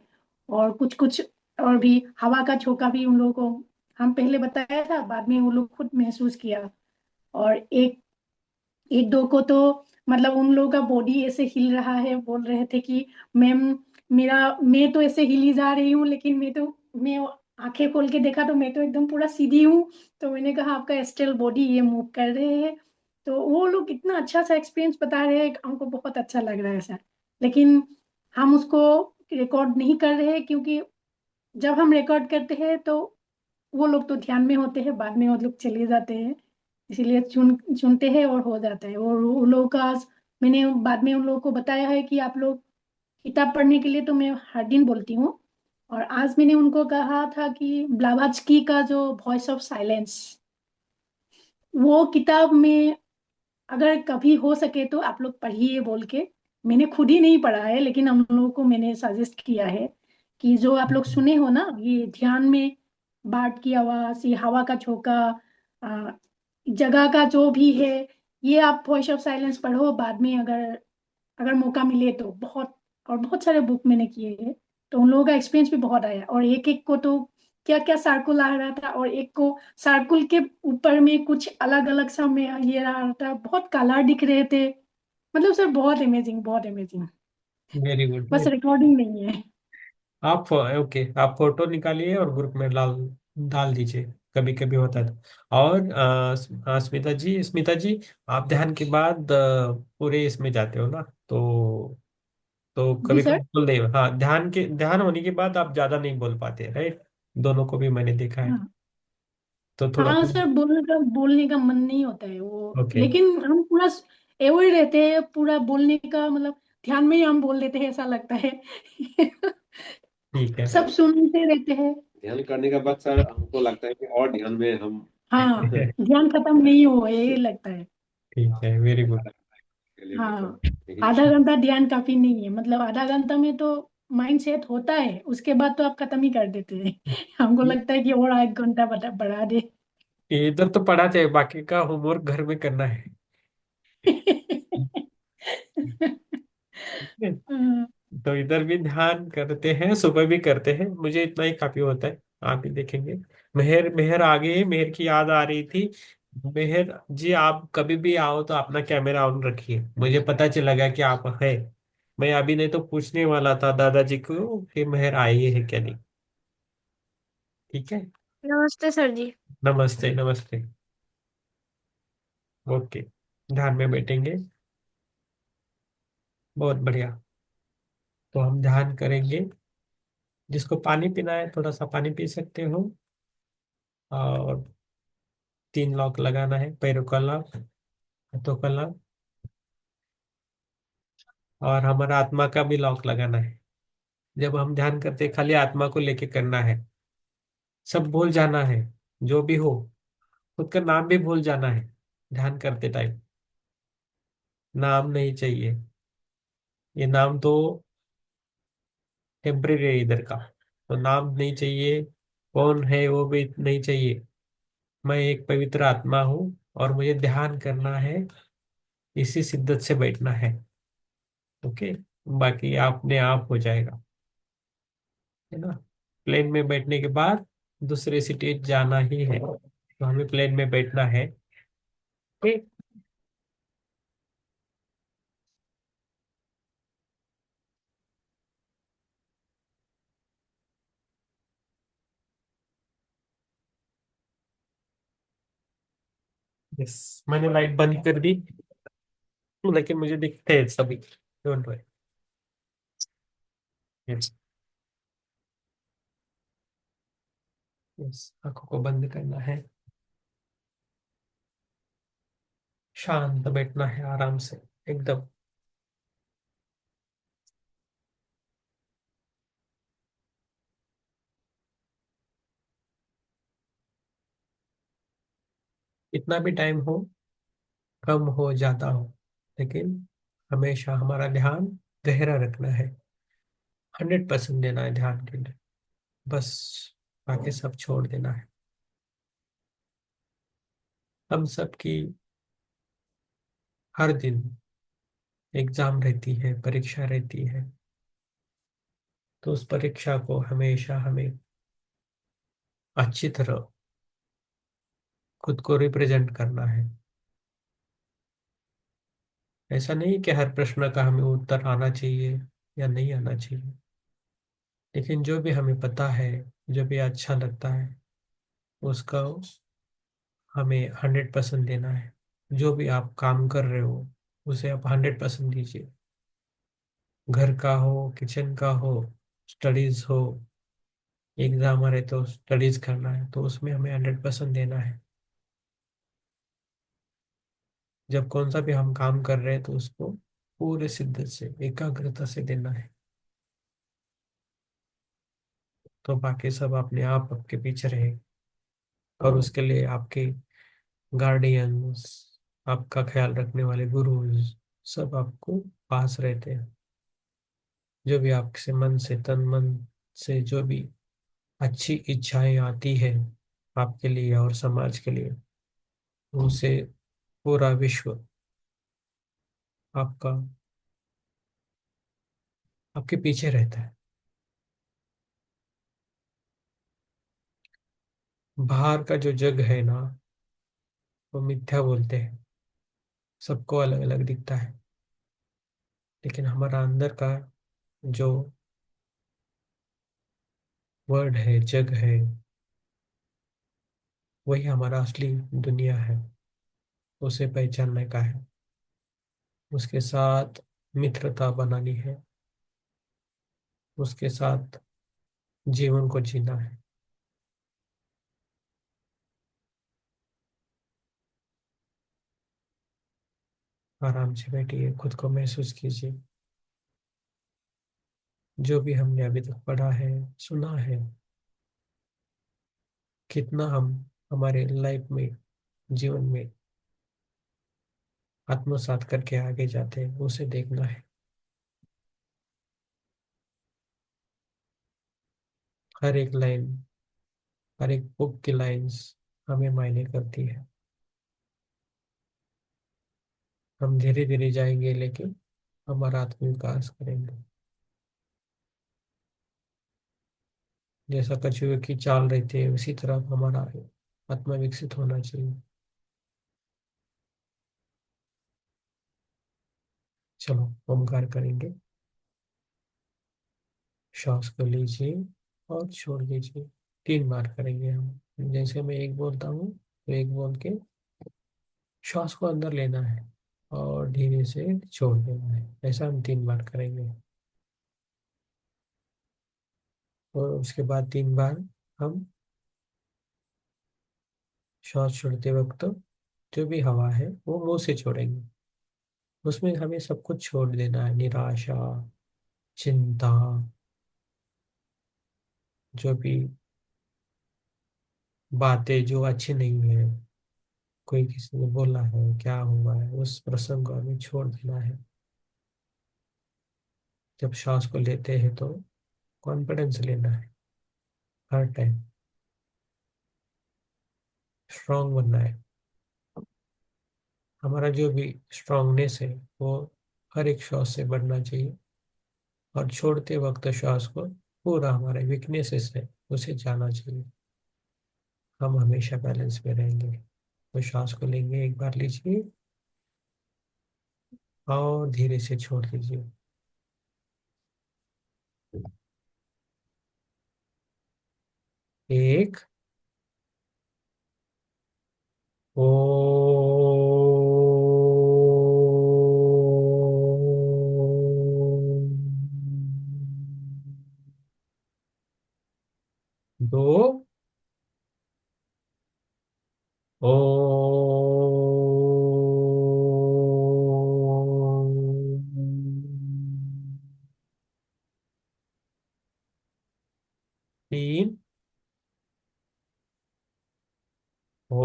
और कुछ कुछ और भी हवा का झोंका भी उन लोगों को हम पहले बताया था, बाद में वो लोग खुद महसूस किया। और एक एक दो को तो मतलब उन लोगों का बॉडी ऐसे हिल रहा है, बोल रहे थे कि मैम मैं तो ऐसे हिली जा रही हूँ, लेकिन मैं आंखें खोल के देखा तो मैं तो एकदम पूरा सीधी हूँ। तो मैंने कहा आपका एस्ट्रल बॉडी ये मूव कर रहे हैं। तो वो लोग इतना अच्छा सा एक्सपीरियंस बता रहे हैं, हमको बहुत अच्छा लग रहा है सर। लेकिन हम उसको रिकॉर्ड नहीं कर रहे हैं, क्योंकि जब हम रिकॉर्ड करते हैं तो वो लोग तो ध्यान में होते हैं, बाद में वो लोग चले जाते हैं। इसीलिए सुनते हैं और हो जाता है। और उन लोगों का मैंने बाद में उन लोगों को बताया है कि आप लोग किताब पढ़ने के लिए तो मैं हर दिन बोलती हूँ। और आज मैंने उनको कहा था कि ब्लावात्स्की का जो वॉइस ऑफ साइलेंस, वो किताब में अगर कभी हो सके तो आप लोग पढ़िए बोल के। मैंने खुद ही नहीं पढ़ा है, लेकिन हम लोगों को मैंने सजेस्ट किया है कि जो आप लोग सुने हो ना ये ध्यान में, बाढ़ की आवाज, ये हवा का झोंका, आ, जगह का जो भी है, ये आप वॉइस ऑफ साइलेंस पढ़ो बाद में, अगर अगर मौका मिले तो। बहुत और बहुत सारे बुक मैंने किए हैं। तो उन लोगों का एक्सपीरियंस भी बहुत आया। और एक एक को तो क्या क्या सर्कुल आ रहा था, और एक को सर्कुल के ऊपर में कुछ अलग अलग सा में ये रहा था, बहुत कलर दिख रहे थे। मतलब सर बहुत अमेजिंग, बहुत अमेजिंग। Very good. बस रिकॉर्डिंग नहीं है। आप ओके, आप फोटो निकालिए और ग्रुप में डाल डाल दीजिए। कभी कभी होता है और स्मिता जी आप ध्यान के बाद पूरे इसमें जाते हो ना, तो जी कभी कभी सर। बोल नहीं। हाँ, ध्यान होने के बाद आप ज्यादा नहीं बोल पाते, राइट। दोनों को भी मैंने देखा है। हाँ तो थोड़ा हाँ सर, बोलने का मन नहीं होता है वो, ओके, लेकिन हम पूरा एवरी रहते हैं, पूरा बोलने का मतलब ध्यान में ही हम बोल देते हैं, ऐसा लगता है। ठीक है। सब सुनते रहते हैं। ध्यान करने के बाद सर हमको लगता है कि और ध्यान में हम हाँ, ध्यान खत्म नहीं हुआ है, ये लगता है। ठीक है, वेरी गुड। आधा घंटा के लिए हाँ, मतलब यही आधा घंटा ध्यान काफी नहीं है। मतलब आधा घंटा में तो माइंड सेट होता है उसके बाद तो आप खत्म ही कर देते हैं। हमको लगता है कि और 1 घंटा बढ़ा दे। इधर तो पढ़ाते हैं, बाकी का होमवर्क घर में करना है। ठीक है? हम्म, तो इधर भी ध्यान करते हैं, सुबह भी करते हैं, मुझे इतना ही काफी होता है। आप भी देखेंगे। मेहर मेहर आ गई, मेहर की याद आ रही थी। मेहर जी, आप कभी भी आओ तो अपना कैमरा ऑन रखिए, मुझे पता चलेगा कि आप है। मैं अभी नहीं तो पूछने वाला था दादाजी को कि मेहर आई है क्या नहीं। ठीक है। नमस्ते सर जी। नमस्ते नमस्ते। ओके। ध्यान में बैठेंगे। बहुत बढ़िया। तो हम ध्यान करेंगे। जिसको पानी पीना है थोड़ा सा पानी पी सकते हो। और 3 लॉक लगाना है, पैरों का लॉक, हाथों का लॉक, और हमारा आत्मा का भी लॉक लगाना है। जब हम ध्यान करते हैं, खाली आत्मा को लेके करना है। सब भूल जाना है, जो भी हो। खुद का नाम भी भूल जाना है ध्यान करते टाइम। नाम नहीं चाहिए। ये नाम तो टेम्परेरी है इधर का। तो नाम नहीं चाहिए। कौन है वो भी नहीं चाहिए। मैं एक पवित्र आत्मा हूँ और मुझे ध्यान करना है। इसी शिद्दत से बैठना है। ओके। बाकी अपने आप हो जाएगा, है ना। प्लेन में बैठने के बाद दूसरे सिटी जाना ही है, तो हमें प्लेन में बैठना है। ओके। यस, मैंने लाइट बंद कर दी, लेकिन मुझे दिखते हैं सभी। Don't worry. यस। यस, आंखों को बंद करना है। शांत बैठना है, आराम से एकदम। इतना भी टाइम हो, कम हो ज्यादा हो, लेकिन हमेशा हमारा ध्यान गहरा रखना है। 100% देना है ध्यान के लिए। बस बाकी सब छोड़ देना है। हम सबकी हर दिन एग्जाम रहती है, परीक्षा रहती है। तो उस परीक्षा को हमेशा हमें अच्छी तरह खुद को रिप्रेजेंट करना है। ऐसा नहीं कि हर प्रश्न का हमें उत्तर आना चाहिए या नहीं आना चाहिए, लेकिन जो भी हमें पता है, जो भी अच्छा लगता है, उसका हमें 100% देना है। जो भी आप काम कर रहे हो, उसे आप 100% दीजिए। घर का हो, किचन का हो, स्टडीज हो। एग्जाम आ रहे तो स्टडीज करना है, तो उसमें हमें 100% देना है। जब कौन सा भी हम काम कर रहे हैं तो उसको पूरे शिद्दत से, एकाग्रता से देना है। तो बाकी सब अपने आप आपके पीछे रहे। और उसके लिए आपके गार्डियंस, आपका ख्याल रखने वाले गुरुज, सब आपको पास रहते हैं। जो भी आपसे मन से, तन मन से जो भी अच्छी इच्छाएं आती है आपके लिए और समाज के लिए, उसे पूरा विश्व आपका, आपके पीछे रहता है। बाहर का जो जग है ना, वो मिथ्या बोलते हैं। सबको अलग अलग दिखता है, लेकिन हमारा अंदर का जो वर्ड है, जग है, वही हमारा असली दुनिया है। उसे पहचानने का है, उसके साथ मित्रता बनानी है, उसके साथ जीवन को जीना है। आराम से बैठिए, खुद को महसूस कीजिए। जो भी हमने अभी तक पढ़ा है, सुना है, कितना हम हमारे लाइफ में, जीवन में आत्मसात करके आगे जाते हैं, उसे देखना है। हर एक लाइन, हर एक बुक की लाइंस हमें मायने करती है। हम धीरे धीरे जाएंगे लेकिन हमारा आत्मविकास करेंगे। जैसा कछुए की चाल रहती है उसी तरह हमारा आत्मा विकसित होना चाहिए। चलो ओमकार करेंगे। श्वास को लीजिए और छोड़ दीजिए। 3 बार करेंगे हम। जैसे मैं एक बोलता हूँ तो एक बोल के श्वास को अंदर लेना है और धीरे से छोड़ देना है। ऐसा हम 3 बार करेंगे और उसके बाद 3 बार हम श्वास छोड़ते वक्त जो भी हवा है वो मुंह से छोड़ेंगे। उसमें हमें सब कुछ छोड़ देना है, निराशा, चिंता, जो भी बातें जो अच्छी नहीं है, कोई किसी ने बोला है, क्या हुआ है, उस प्रसंग को हमें छोड़ देना है। जब श्वास को लेते हैं तो कॉन्फिडेंस लेना है। हर टाइम स्ट्रांग बनना है। हमारा जो भी स्ट्रांगनेस है वो हर एक श्वास से बढ़ना चाहिए और छोड़ते वक्त श्वास को पूरा हमारे वीकनेसेस है उसे जाना चाहिए। हम हमेशा बैलेंस में रहेंगे। तो श्वास को लेंगे, 1 बार लीजिए और धीरे से छोड़ दीजिए। 1, ओ, 2, ओ, 3, ओ।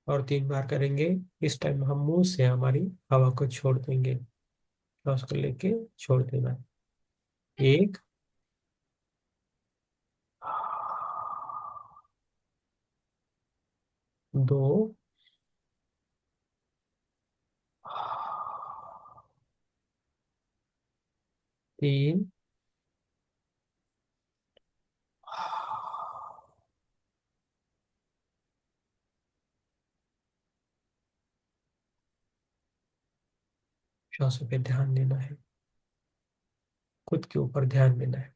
और 3 बार करेंगे। इस टाइम हम मुंह से हमारी हवा को छोड़ देंगे। श्वास को लेके छोड़ देना है। 1, 2, 3, श्वासों पे ध्यान देना है। खुद के ऊपर ध्यान देना है।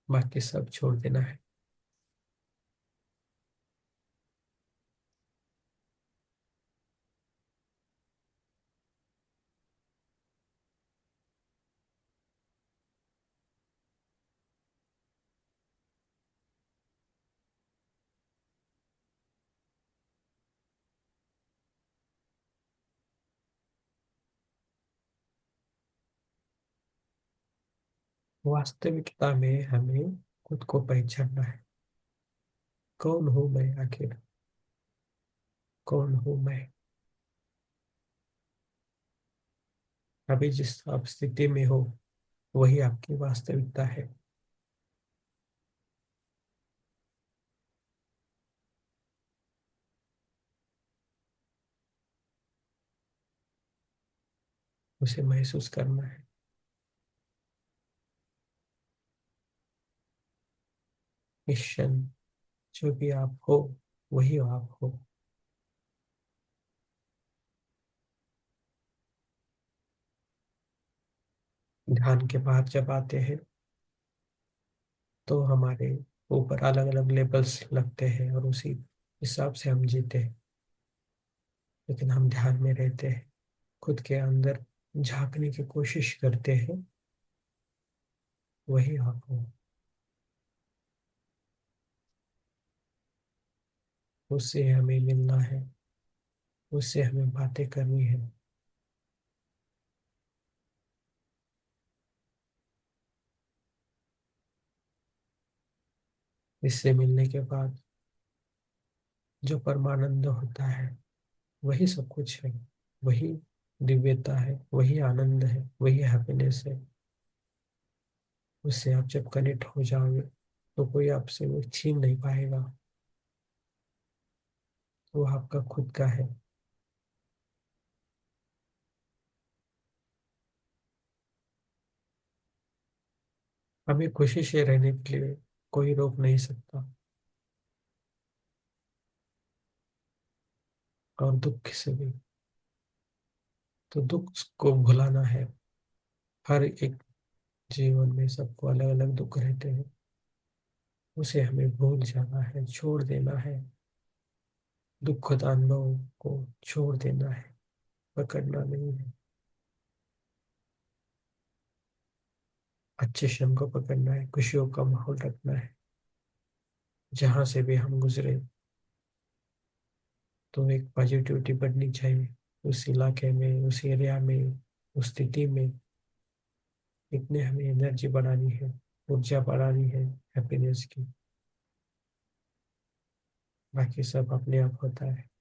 बाकी सब छोड़ देना है। वास्तविकता में हमें खुद को पहचानना है। कौन हूं मैं आखिर? कौन हूं मैं? अभी जिस आप स्थिति में हो वही आपकी वास्तविकता है। उसे महसूस करना है। इस क्षण जो भी आप हो वही आप हो। ध्यान के बाद जब आते हैं तो हमारे ऊपर अलग अलग लेबल्स लगते हैं और उसी हिसाब से हम जीते हैं। लेकिन हम ध्यान में रहते हैं, खुद के अंदर झांकने की कोशिश करते हैं, वही आप हो। उससे हमें मिलना है, उससे हमें बातें करनी है। इससे मिलने के बाद जो परमानंद होता है वही सब कुछ है, वही दिव्यता है, वही आनंद है, वही हैप्पीनेस है। उससे आप जब कनेक्ट हो जाओगे तो कोई आपसे वो छीन नहीं पाएगा, वो आपका खुद का है। हमें खुशी से रहने के लिए कोई रोक नहीं सकता, और दुख से भी। तो दुख को भुलाना है। हर एक जीवन में सबको अलग अलग दुख रहते हैं, उसे हमें भूल जाना है, छोड़ देना है। दुखद अनुभव को छोड़ देना है, पकड़ना नहीं है। अच्छे क्षण को पकड़ना है, खुशियों का माहौल रखना है। जहां से भी हम गुजरे तो एक पॉजिटिविटी बढ़नी चाहिए, उस इलाके में, उस एरिया में, उस स्थिति में। इतने हमें एनर्जी बढ़ानी है, ऊर्जा बढ़ानी है हैप्पीनेस की। बाकी सब अपने आप होता है।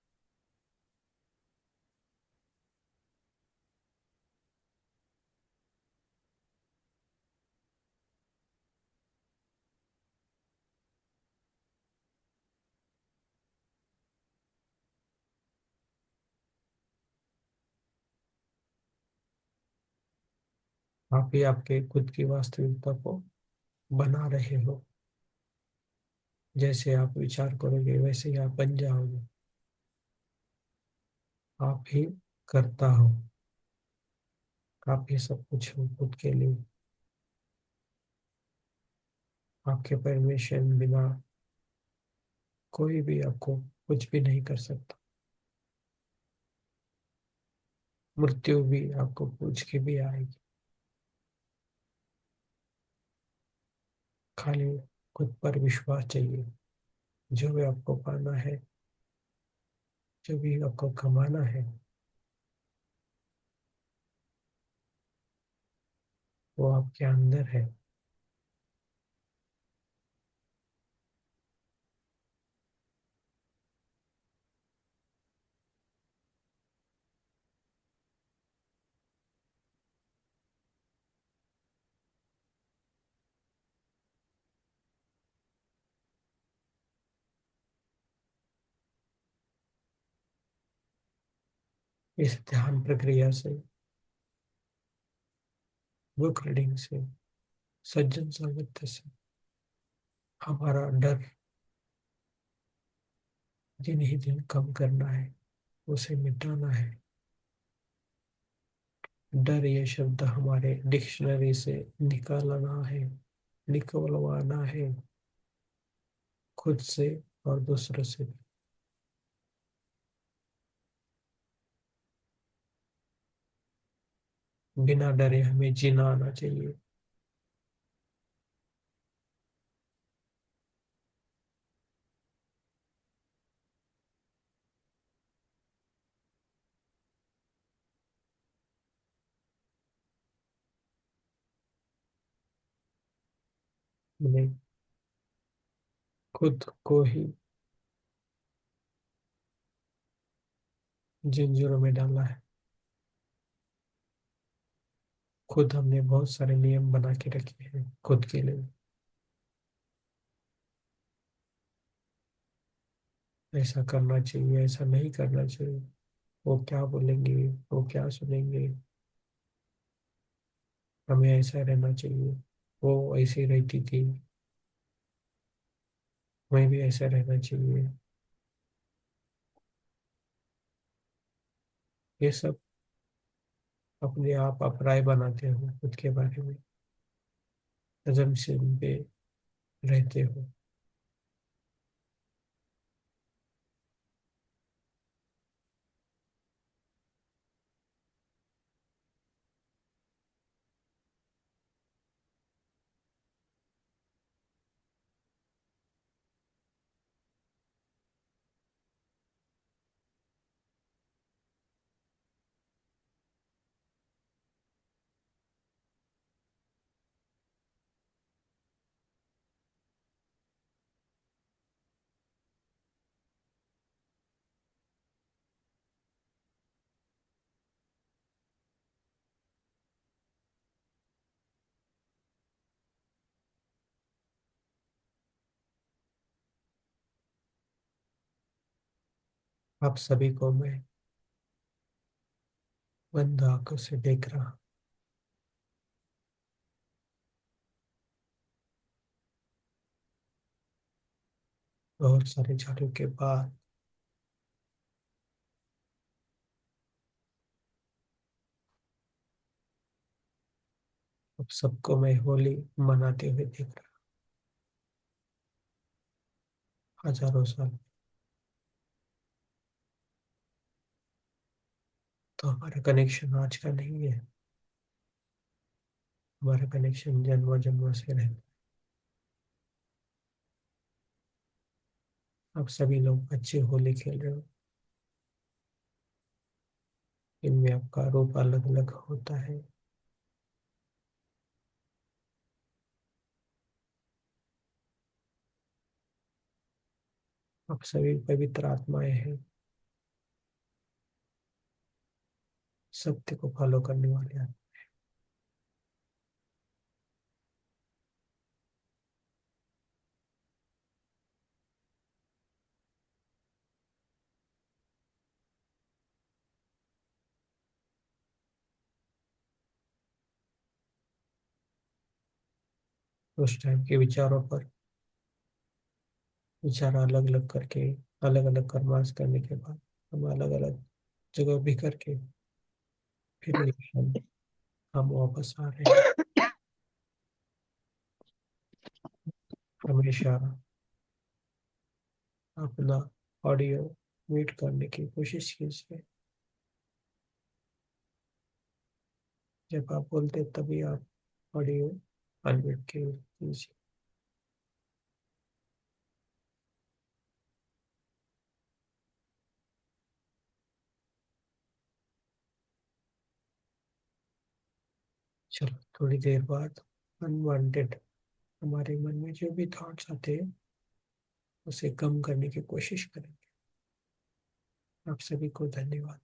आप ही आपके खुद की वास्तविकता को बना रहे हो। जैसे आप विचार करोगे वैसे ही आप बन जाओगे। आप ही करता हो, आप ही सब कुछ हो खुद के लिए। आपके परमिशन बिना कोई भी आपको कुछ भी नहीं कर सकता। मृत्यु भी आपको पूछ के भी आएगी। खाली खुद पर विश्वास चाहिए। जो भी आपको पाना है, जो भी आपको कमाना है, वो आपके अंदर है। इस ध्यान प्रक्रिया से, बुक रीडिंग से, सज्जन सानिध्य से हमारा डर दिन ही दिन कम करना है, उसे मिटाना है। डर ये शब्द हमारे डिक्शनरी से निकालना है, निकलवाना है, खुद से और दूसरों से भी। बिना डरे हमें जीना आना चाहिए। हमने खुद को ही जंजीरों में डाला है। खुद हमने बहुत सारे नियम बना के रखे हैं खुद के लिए। ऐसा करना चाहिए, ऐसा नहीं करना चाहिए। वो क्या बोलेंगे, वो क्या सुनेंगे, हमें ऐसा रहना चाहिए। वो ऐसी रहती थी, हमें भी ऐसा रहना चाहिए। ये सब अपने आप राय बनाते हो खुद के बारे में, assumption पे रहते हो। आप सभी को मैं बंद आंखों से देख रहा हूं। बहुत सारे झाड़ू के बाद अब सबको मैं होली मनाते हुए देख रहा हूं, हजारों साल। तो हमारा कनेक्शन आज का नहीं है, हमारा कनेक्शन जन्मों जन्मों से रहे। आप सभी लोग अच्छी होली खेल रहे हो। इनमें आपका रूप अलग अलग होता है। आप सभी पवित्र आत्माएं हैं, सत्य को फॉलो करने वाले हैं। उस टाइम के विचारों पर विचार अलग अलग करके, अलग अलग कर्मास करने के बाद हम अलग अलग जगह भी करके फिर एक हम वापस आ रहे हैं। हमेशा अपना ऑडियो म्यूट करने की कोशिश कीजिए। जब आप बोलते तभी आप ऑडियो अनम्यूट कीजिए। चलो थोड़ी देर बाद अनवांटेड हमारे मन में जो भी थॉट्स आते हैं उसे कम करने की कोशिश करेंगे। आप सभी को धन्यवाद।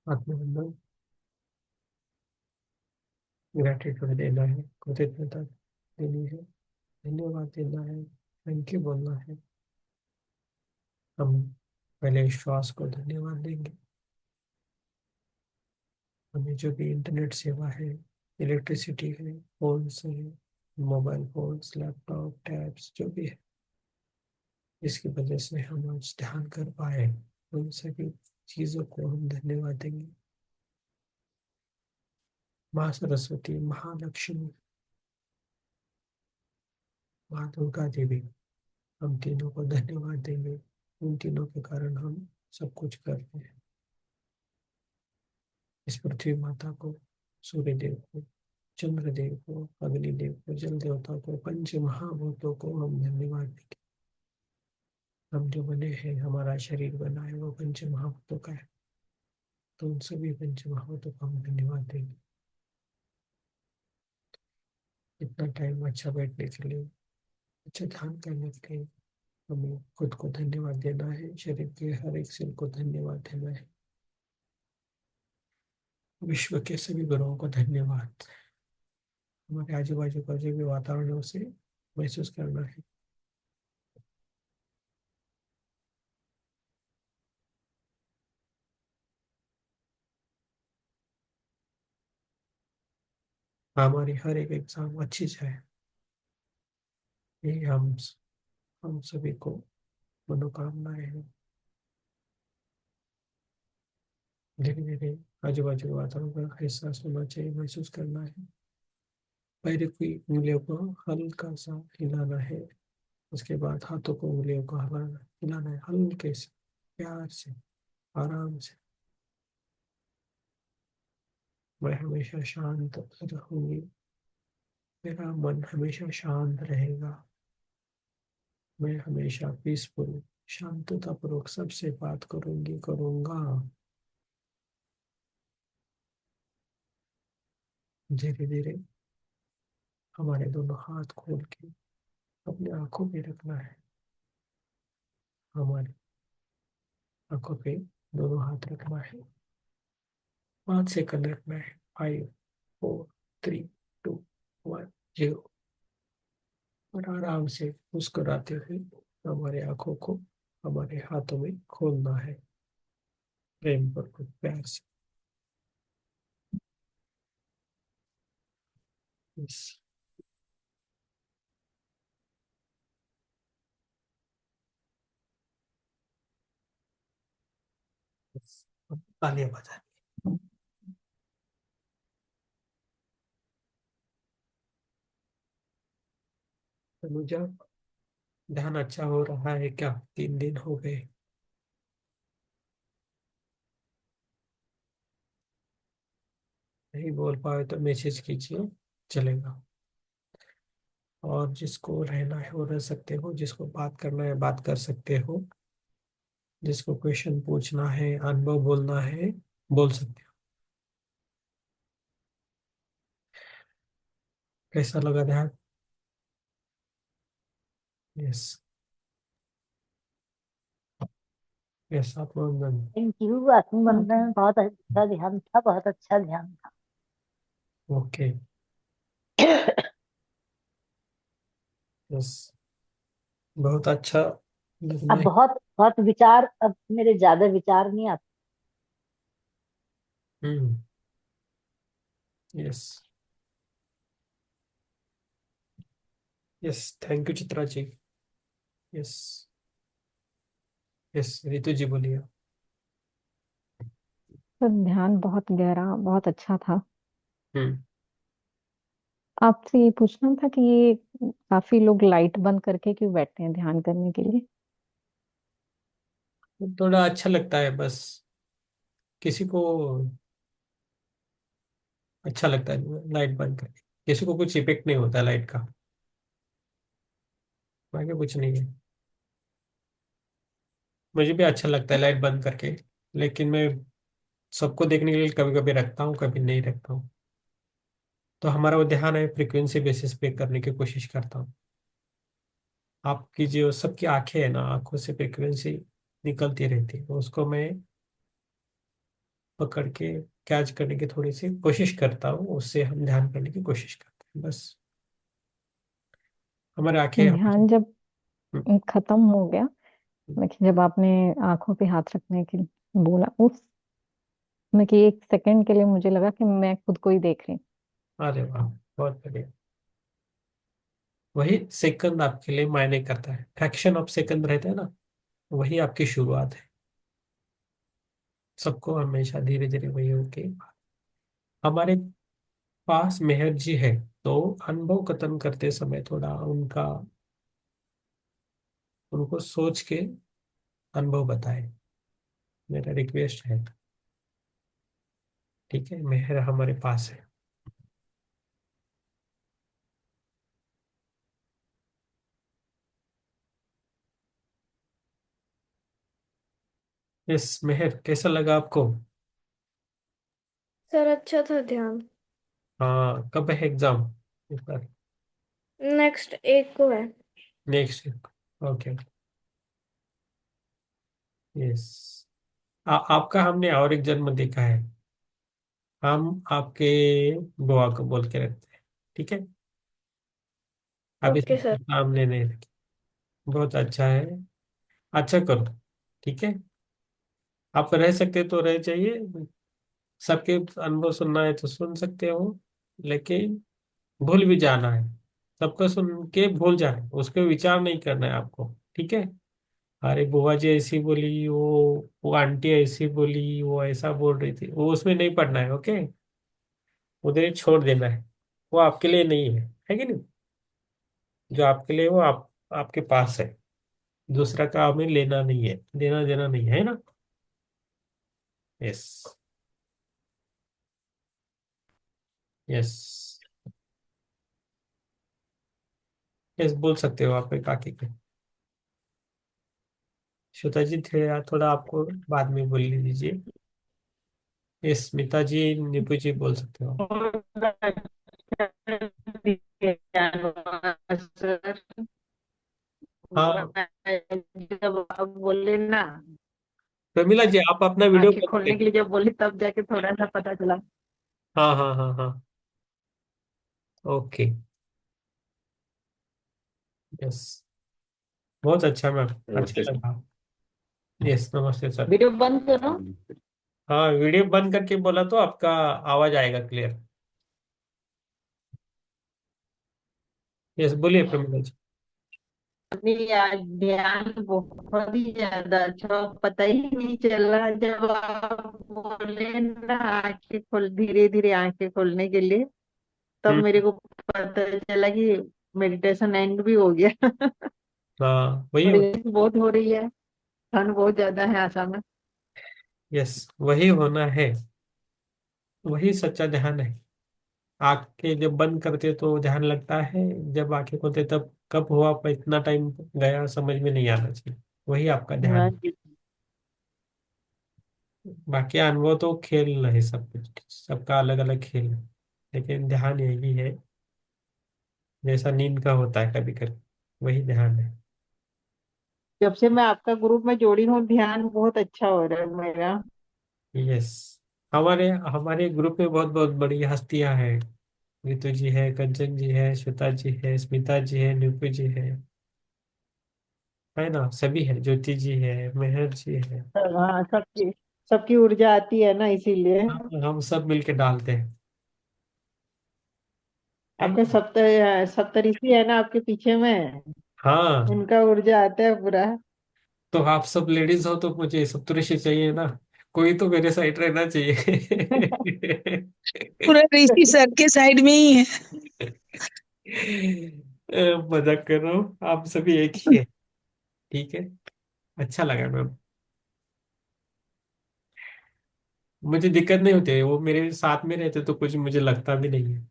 आत्मबंधन, ग्रेटिट्यूड देना है, कृतज्ञता देनी है, धन्यवाद देना है, थैंक यू बोलना है। हम पहले श्वास को धन्यवाद देंगे। हमें जो भी इंटरनेट सेवा है, इलेक्ट्रिसिटी है, फोन्स है, मोबाइल फोन्स, लैपटॉप, टैब्स, जो भी है, इसकी वजह से हम आज ध्यान कर पाए, उन सभी चीज़ों को हम धन्यवाद देंगे। माँ सरस्वती, महालक्ष्मी, माँ दुर्गा देवी, हम तीनों को धन्यवाद देंगे। उन तीनों के कारण हम सब कुछ कर रहे हैं। इस पृथ्वी माता को, सूर्य देव को, चंद्रदेव को, अग्निदेव को, जल देवता को, पंच महाभूतों को हम धन्यवाद देंगे। हम जो बने हैं, हमारा शरीर बना है, वो पंच महाभूतों का है, तो उन सभी पंच महाभूतों को हम धन्यवाद देंगे। इतना टाइम अच्छा बैठने के लिए, अच्छा ध्यान करने के लिए हमें खुद को धन्यवाद देना है, शरीर के हर एक सेल को धन्यवाद देना है, विश्व के सभी ग्रहों को धन्यवाद, हमारे आजू बाजू का जो भी वातावरण है उसे महसूस करना है। हमारी हर एक एग्जाम अच्छी जाए, ये हम सभी को मनोकामनाएं हैं। धीरे धीरे आजू बाजू के वातावरण का एहसास होना चाहिए, महसूस करना है। पैर की उंगलियों को हल्का सा हिलाना है, उसके बाद हाथों को, उंगलियों को हिलाना है, हल्के से, प्यार से, आराम से। मैं हमेशा शांत रहूंगी, मेरा मन हमेशा शांत रहेगा, मैं हमेशा पीसफुल, शांततापूर्वक सबसे बात करूंगा। धीरे धीरे हमारे दोनों हाथ खोल के अपने आंखों पे रखना है, हमारी आंखों पे दोनों हाथ रखना है, 5 सेकंड रखना है। 5, 4, 3, 2, 1, 0। और आराम से मुस्कुराते हुए हमारे आंखों को हमारे हाथों में खोलना है, प्रेम पूर्वक, प्यार से। बस बस, अब तालियां बजा। अनुजा, ध्यान अच्छा हो रहा है क्या? 3 दिन हो गए। नहीं बोल पाए तो मैसेज कीजिए, चलेगा। और जिसको रहना है वो रह सकते हो, जिसको बात करना है बात कर सकते हो, जिसको क्वेश्चन पूछना है, अनुभव बोलना है, बोल सकते हो। कैसा लगा ध्यान? यस, यस, आत्मबंधन। Thank you. आत्मबंधन बहुत अच्छा ध्यान था, बहुत अच्छा ध्यान था। ओके, यस, बहुत अच्छा लगना अब है। बहुत बहुत विचार, अब मेरे ज्यादा विचार नहीं आते। Hmm, yes, yes, thank you Chitra ji. Yes, yes, Ritu ji बोलिए। तो ध्यान बहुत गहरा, बहुत अच्छा था। हम्म, आपसे ये पूछना था कि ये काफी लोग लाइट बंद करके क्यों बैठते हैं ध्यान करने के लिए? थोड़ा अच्छा लगता है बस, किसी को अच्छा लगता है लाइट बंद करके, किसी को कुछ इफेक्ट नहीं होता लाइट का, बाकी कुछ नहीं है। मुझे भी अच्छा लगता है लाइट बंद करके, लेकिन मैं सबको देखने के लिए कभी कभी रखता हूँ, कभी नहीं रखता हूँ। तो हमारा वो ध्यान है, फ्रिक्वेंसी बेसिस पे करने की कोशिश करता हूँ। आपकी जो सबकी आंखें है ना, आंखों से फ्रिक्वेंसी निकलती रहती है, तो उसको मैं पकड़ के कैच करने की थोड़ी सी कोशिश करता हूँ, उससे हम ध्यान करने की कोशिश करते हैं बस। हमारे आंखें ध्यान जब हम्म, खत्म हो गया, देखिए जब आपने आंखों पे हाथ रखने के बोला, उस में कि एक सेकंड के लिए मुझे लगा कि मैं खुद को ही देख रही अरे वाह, बहुत बढ़िया। वही सेकंड आपके लिए मायने करता है, फ्रैक्शन ऑफ सेकंड रहता है ना, वही आपकी शुरुआत है। सबको हमेशा धीरे धीरे वही होके हमारे पास मेहर जी है, तो अनुभव कथन करते समय थोड़ा उनको सोच के अनुभव बताए, मेरा रिक्वेस्ट है। ठीक है, मेहर हमारे पास है। यस मेहर, कैसा लगा आपको? सर अच्छा था ध्यान। हाँ, कब है एग्जाम इस बार? नेक्स्ट एक को है। नेक्स्ट। ओके। यस। आपका हमने और एक जन्म देखा है, हम आपके बुआ को बोल के रखते हैं। ठीक है, अभी ओके सर। सामने नहीं रखे। बहुत अच्छा है, अच्छा करो। ठीक है, आप रह सकते तो रह जाइए, सबके अनुभव सुनना है तो सुन सकते हो, लेकिन भूल भी जाना है। सबको सुन के भूल जाना है, उस पर विचार नहीं करना है आपको। ठीक है, अरे बुआ जी ऐसी बोली, वो आंटी ऐसी बोली, वो ऐसा बोल रही थी, वो उसमें नहीं पढ़ना है। ओके, उधर ही छोड़ देना है। वो आपके लिए नहीं है कि नहीं? जो आपके लिए, वो आपके पास है। दूसरा का हमें लेना नहीं है, देना देना नहीं है ना। यस। यस। यस बोल सकते हो आप एक आके के। श्वेता जी थे, थोड़ा आपको बाद में बोल लीजिए। यस स्मिता जी, नीपू जी बोल सकते हो। सर हाँ, जब आप बोले ना, प्रमिला जी आप अपना वीडियो आंखें बंद खोलने के करिए। लिए जब बोली तब जाके थोड़ा सा पता चला। हाँ हाँ हाँ हाँ। ओके। यस, बहुत अच्छा मैम, नमस्ते अच्छा सर। लगा। यस नमस्ते सर। वीडियो बंद करो। हाँ, वीडियो बंद करके बोला तो आपका आवाज आएगा क्लियर। यस बोलिए प्रमिला जी। अभी आज ध्यान बहुत ही ज्यादा अच्छा, पता ही नहीं चला जब आप बोले ना आंखें खोल, धीरे धीरे आंखें खोलने के लिए, तब मेरे हम्म। को पता चला कि मेडिटेशन एंड भी हो गया। हाँ वही हो। बारिश बहुत हो रही है, ठंड बहुत ज्यादा है आसाम में। यस, वही होना है, वही सच्चा ध्यान है। आंखें जब बंद करते तो ध्यान लगता है, जब आंखें खोलते तब कब हुआ पर इतना टाइम गया समझ में नहीं आना चाहिए। वही आपका हाँ ध्यान। जी। बाकी अनुभव तो खेल है, सब कुछ सबका अलग अलग खेल है, लेकिन ध्यान यही है, जैसा नींद का होता है कभी कभी, वही ध्यान है। जब से मैं आपका ग्रुप में जोड़ी हूँ, ध्यान बहुत अच्छा हो रहा है मेरा। यस, हमारे हमारे ग्रुप में बहुत बहुत बड़ी हस्तियां हैं। रितु जी है, कंचन जी है, श्वेता जी है, स्मिता जी है, नीपू जी है ना, सभी है, ज्योति जी है, मेहर जी है। हाँ, सबकी सबकी ऊर्जा आती है ना, इसीलिए। हम सब मिलके डालते हैं, है आपके कि? सप्तऋषि है ना आपके पीछे में, हाँ, उनका ऊर्जा आता है पूरा। तो आप सब लेडीज हो तो मुझे सप्तऋषि चाहिए ना, कोई तो मेरे साइड रहना चाहिए। पूरा ऋषि सर के साइड में ही है। मजाक कर रहा हूँ, आप सभी एक ही है। ठीक है, अच्छा लगा मैम। मुझे दिक्कत नहीं होती है, वो मेरे साथ में रहते तो कुछ मुझे लगता भी नहीं है,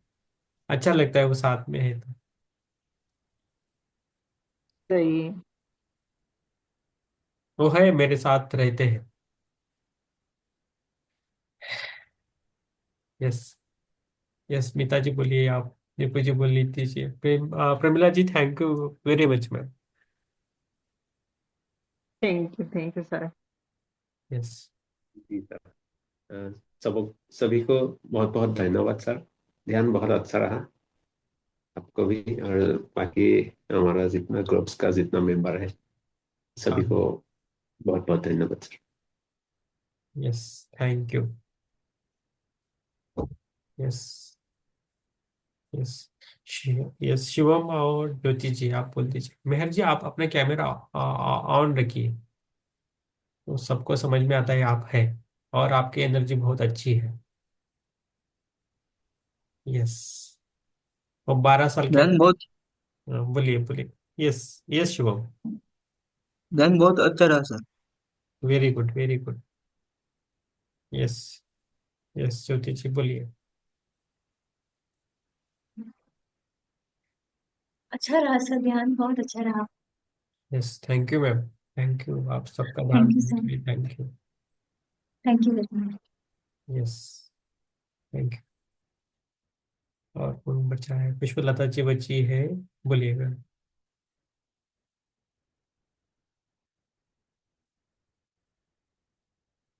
अच्छा लगता है वो साथ में है तो। सही। वो है मेरे साथ रहते हैं। यस। यस स्मिता जी बोलिए आप, दीपू जी बोल लीजिए, Pramila ji thank you very much ma'am. Thank you sir. Yes. जी सर। सब सभी को बहुत बहुत धन्यवाद सर। ध्यान बहुत अच्छा रहा। आपको भी और बाकी हमारा जितना ग्रुप्स का जितना मेंबर है सभी हाँ। को बहुत बहुत धन्यवाद sir. Yes, thank you. Yes. Yes. Yes, Shivam और ज्योति जी आप बोल दीजिए। मेहर जी आप अपना कैमरा ऑन रखिए, तो सबको समझ में आता है आप है, और आपकी एनर्जी बहुत अच्छी है। यस। और 12 साल के ध्यान बहुत बोलिए बोलिए। यस। यस शिवम। ध्यान बहुत अच्छा रहा sir. Very good, very good. Yes. Yes Jyoti ji बोलिए। अच्छा रहा सर, ध्यान बहुत अच्छा रहा। Yes, thank you ma'am. Thank you, आप सबका ध्यान थैंक यू देने के सर। लिए thank you. Thank you very much. Yes, thank you. और कौन बचा है? पुष्पलता जी बची है, बोलिए मैम।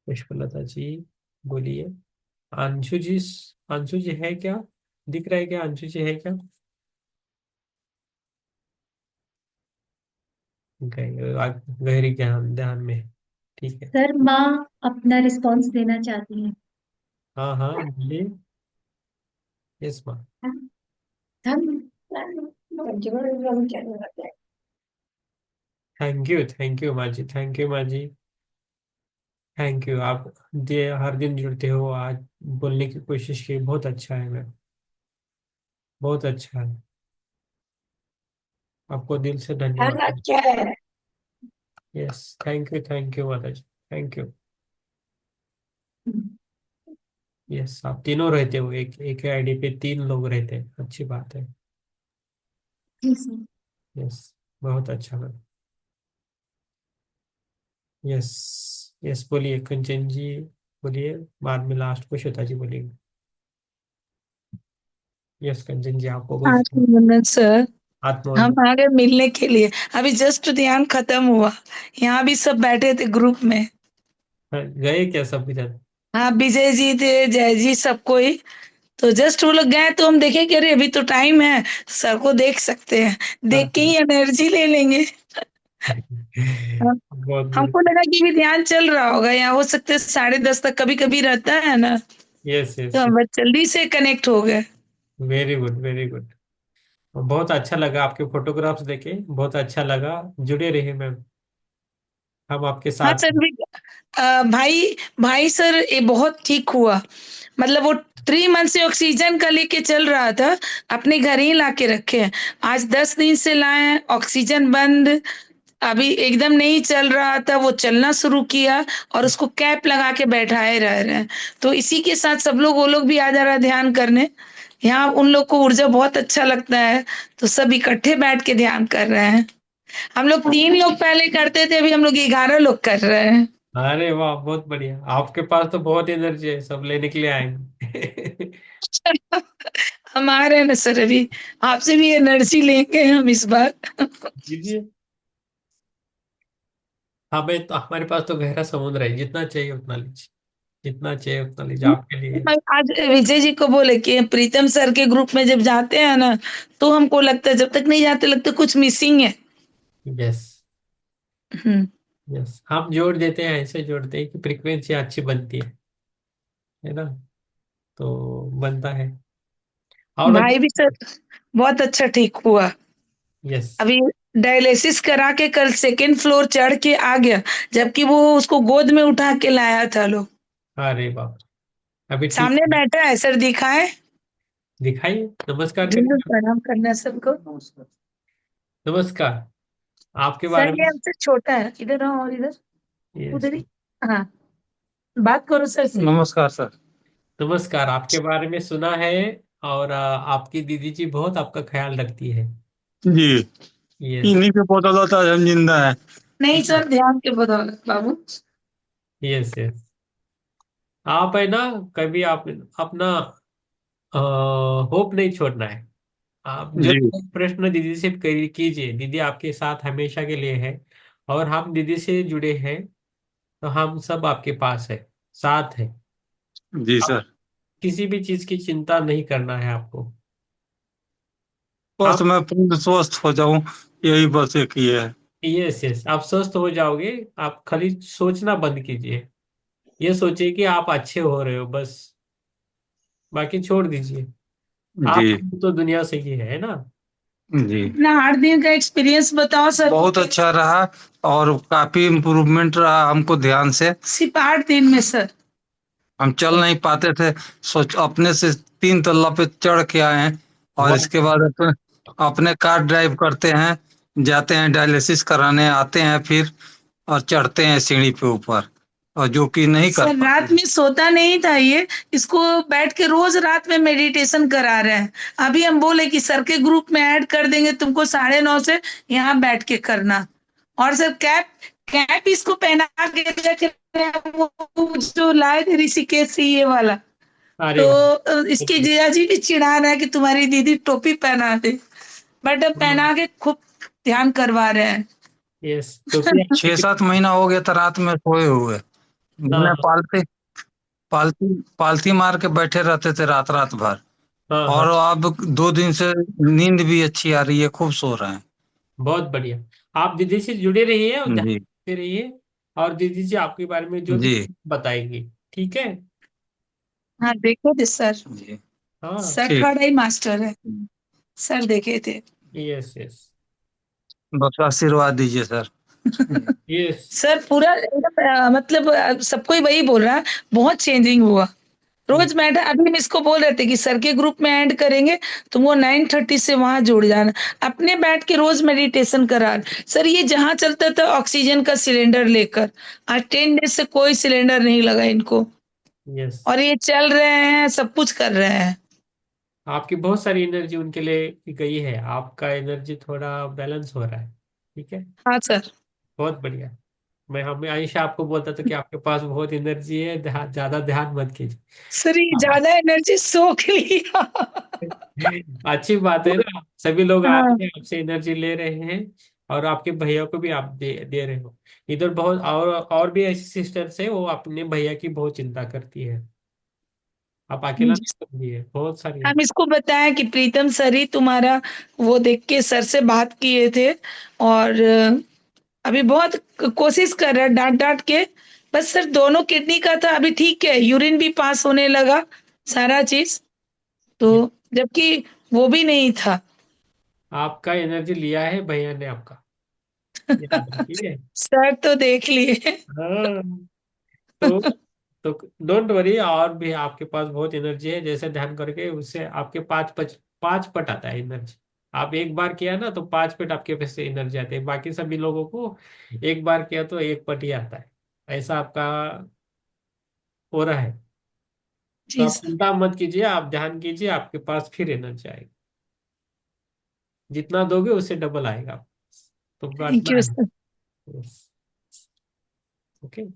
पुष्पलता जी बोलिए। अंशु जी, अंशु जी है क्या? दिख रहा है क्या? अंशु जी है क्या? गहरी ज्ञान ध्यान में है। ठीक है। सर माँ अपना रिस्पॉन्स देना चाहती हैं। हाँ हाँ बोलिए। यस माँ। थैंक यू माँ जी, थैंक यू माँ जी। थैंक यू, आप हर दिन जुड़ते हो, आज बोलने की कोशिश की, बहुत अच्छा है मैम, बहुत अच्छा है। आपको दिल से धन्यवाद। क्या है? यस, थैंक यू माता जी, थैंक यू। यस, आप तीनों रहते हो, एक एक आईडी पे 3 लोग रहते हैं, अच्छी बात है। जी सर। यस, बहुत अच्छा मैम। यस। यस बोलिए कंचन जी, बोलिए। बाद में लास्ट को श्वेता जी बोलिए। यस कंचन जी आपको बोल। आत्मवंदन सर। हम आत्मबंधन। आ गए मिलने के लिए। अभी जस्ट ध्यान खत्म हुआ। यहाँ भी सब बैठे थे ग्रुप में। हाँ, गए क्या सब इधर? हाँ, विजय जी थे, जय जी, सब कोई। तो जस्ट वो लोग गए तो हम देखे कि अरे अभी तो टाइम है, सर को देख सकते हैं। हाँ। देख के ही एनर्जी ले लेंगे। हम- बहुत हमको बढ़िया। लगा कि भी ध्यान चल रहा होगा, या हो सकता है 10:30 तक कभी कभी रहता है ना। यस तो यस। हम बस जल्दी से कनेक्ट हो गए। Very good, very good. बहुत अच्छा लगा आपके फोटोग्राफ्स देखे, बहुत अच्छा लगा। जुड़े रहिए मैम, हम आपके हाँ साथ सर, हैं। भी भाई भाई सर, ये बहुत ठीक हुआ। मतलब वो 3 मंथ से ऑक्सीजन का लेके चल रहा था, अपने घर ही ला के रखे हैं। आज 10 दिन से लाए हैं, ऑक्सीजन बंद। अभी एकदम नहीं चल रहा था, वो चलना शुरू किया और उसको कैप लगा के बैठाए रह रहे हैं। तो इसी के साथ सब लोग, वो लोग भी आ जा रहा है ध्यान करने। यहाँ उन लोग को ऊर्जा बहुत अच्छा लगता है, तो सब इकट्ठे बैठ के ध्यान कर रहे हैं। हम लोग 3 लोग पहले करते थे, अभी हम लोग 11 लोग कर रहे हैं। अरे वाह, बहुत बढ़िया, आपके पास तो बहुत एनर्जी है, सब लेने के लिए आएंगे। हम आ रहे हैं ना सर, अभी आपसे भी एनर्जी लेंगे हम इस बार। दीजिए। हमें तो, हमारे पास तो गहरा समुद्र है, जितना चाहिए उतना लीजिए, जितना चाहिए उतना लीजिए आपके लिए। आज विजय जी को बोले कि प्रीतम सर के ग्रुप में जब जाते हैं ना, तो हमको लगता है, जब तक नहीं जाते लगता है कुछ मिसिंग है। यस। हम्म। यस, हम जोड़ देते हैं, ऐसे जोड़ते हैं कि फ्रीक्वेंसी अच्छी बनती है ना? तो बनता है। और भाई भी सर बहुत अच्छा ठीक हुआ। यस। अभी डायलिसिस करा के कल 2nd फ्लोर चढ़ के आ गया, जबकि वो उसको गोद में उठा के लाया था लोग। अरे बाप रे। अभी ठीक सामने है? बैठा है सर, दिखाए। दिखाइए, नमस्कार जरूर करिए। प्रणाम करना सबको। नमस्कार। आपके सर बारे में। ये हमसे छोटा है, इधर आओ और इधर, यस। उधर ही। हाँ, बात करो सर से। नमस्कार सर। नमस्कार, आपके बारे में सुना है, और आपकी दीदी जी बहुत आपका ख्याल रखती है। जी, यस। इन्हीं के बदौलत आज हम जिंदा है। नहीं सर, ध्यान के बदौलत बाबू। Yes yes. आप है ना, कभी आप अपना होप नहीं छोड़ना है। आप जो जी, प्रश्न दीदी से कीजिए, दीदी आपके साथ हमेशा के लिए है। और हम दीदी से जुड़े हैं, तो हम सब आपके पास है, साथ है। जी आप सर। किसी भी चीज की चिंता नहीं करना है आपको। बस आप मैं पूर्ण स्वस्थ हो जाऊं, यही बस एक ये है। यस यस, आप स्वस्थ हो जाओगे। आप खाली सोचना बंद कीजिए। ये सोचिए कि आप अच्छे हो रहे हो बस। बाकी छोड़ दीजिए। जी आपकी तो दुनिया सही है ना। जी। अपना 8 दिन का एक्सपीरियंस बताओ सर। बहुत अच्छा रहा, और काफी इम्प्रूवमेंट रहा हमको ध्यान से। सिर्फ 8 दिन में सर? हम चल नहीं पाते थे, सोच अपने से 3 तल्ला पे चढ़ के आए हैं। और वाह। इसके बाद अपने कार ड्राइव करते हैं, जाते हैं डायलिसिस कराने, आते हैं फिर और चढ़ते हैं सीढ़ी पे ऊपर, और जो कि नहीं कर सर पाते रात थे। में सोता नहीं था ये, इसको बैठ के रोज रात में मेडिटेशन करा रहे हैं। अभी हम बोले कि सर के ग्रुप में ऐड कर देंगे तुमको, 9:30 से यहाँ बैठ के करना। और सर कैप कैप इसको पहना के रख रहे हैं, वो जो लाए थे ऋषिकेश से ये वाला। अरे तो वाह। इसके जीजा जी भी चिढ़ा रहे हैं कि तुम्हारी दीदी टोपी पहना दे, बट अब पहना के खूब ध्यान करवा रहे हैं। यस, टोपी अच्छी 6-7 महीना हो गया था रात में सोए हुए। हाँ मैंने हाँ पालती पालती मार के बैठे रहते थे रात रात भर। हाँ हाँ। और अब 2 दिन से नींद भी अच्छी आ रही है, खूब सो रहे हैं। बहुत बढ़िया। आप दीदी से जुड़े रहिए और ध्यान जी देते रहिए। और दीदी जी आपके बारे में जो भी जी बताएंगी। ठीक है। हाँ देखे थे सर, जी। हाँ। सर ठीक। थर्ड आई मास्टर है, सर देखे थे। Yes yes. बस आशीर्वाद दीजिए सर। यस। सर पूरा एकदम मतलब सबको ही वही बोल रहा है, बहुत चेंजिंग हुआ। रोज मैटर, अभी हम इसको बोल रहे थे कि सर के ग्रुप में ऐड करेंगे, तो वो 9:30 से वहां जुड़ जाना। अपने बैठ के रोज मेडिटेशन करा सर। ये जहां चलता था ऑक्सीजन का सिलेंडर लेकर, आज 10 डेज से कोई सिलेंडर नहीं लगा इनको, यस। और ये चल रहे हैं, सब कुछ कर रहे हैं। आपकी बहुत सारी एनर्जी उनके लिए गई है। आपका एनर्जी थोड़ा बैलेंस हो रहा है। ठीक है। हाँ सर। बहुत बढ़िया। मैं हमेशा आपको बोलता था कि आपके पास बहुत एनर्जी है, ज्यादा ध्यान मत कीजिए। सर ये हाँ। ज्यादा एनर्जी सोख लिया। अच्छी बात है ना, सभी लोग हाँ आके आपसे एनर्जी ले रहे हैं। और आपके भैया को भी आप दे रहे हो। इधर बहुत और भी ऐसी सिस्टर्स है, वो अपने भैया की बहुत चिंता करती है। आप अकेला जी। नहीं समझिए, बहुत सारी है। हम इसको बताया कि प्रीतम सर ही तुम्हारा, वो देख के सर से बात किए थे, और अभी बहुत कोशिश कर रहा है डांट डांट के। बस सर दोनों किडनी का था, अभी ठीक है, यूरिन भी पास होने लगा, सारा चीज। तो ये जबकि वो भी नहीं था। आपका एनर्जी लिया है भैया ने आपका, याद रखिए। सर तो देख लिए। हाँ। तो तो डोंट वरी, और भी आपके पास बहुत एनर्जी है। जैसे ध्यान करके उससे आपके 5 पट आता है एनर्जी। आप एक बार किया ना तो 5 पट आपके पास से एनर्जी आती है। बाकी सभी लोगों को एक बार किया तो 1 पट ही आता है। ऐसा आपका हो रहा है। तो जी आप सर। चिंता मत कीजिए, आप ध्यान कीजिए, आपके पास फिर एनर्जी आएगी। जितना दोगे उससे डबल आएगा। तो थैंक काटना यू है। Sir. Okay.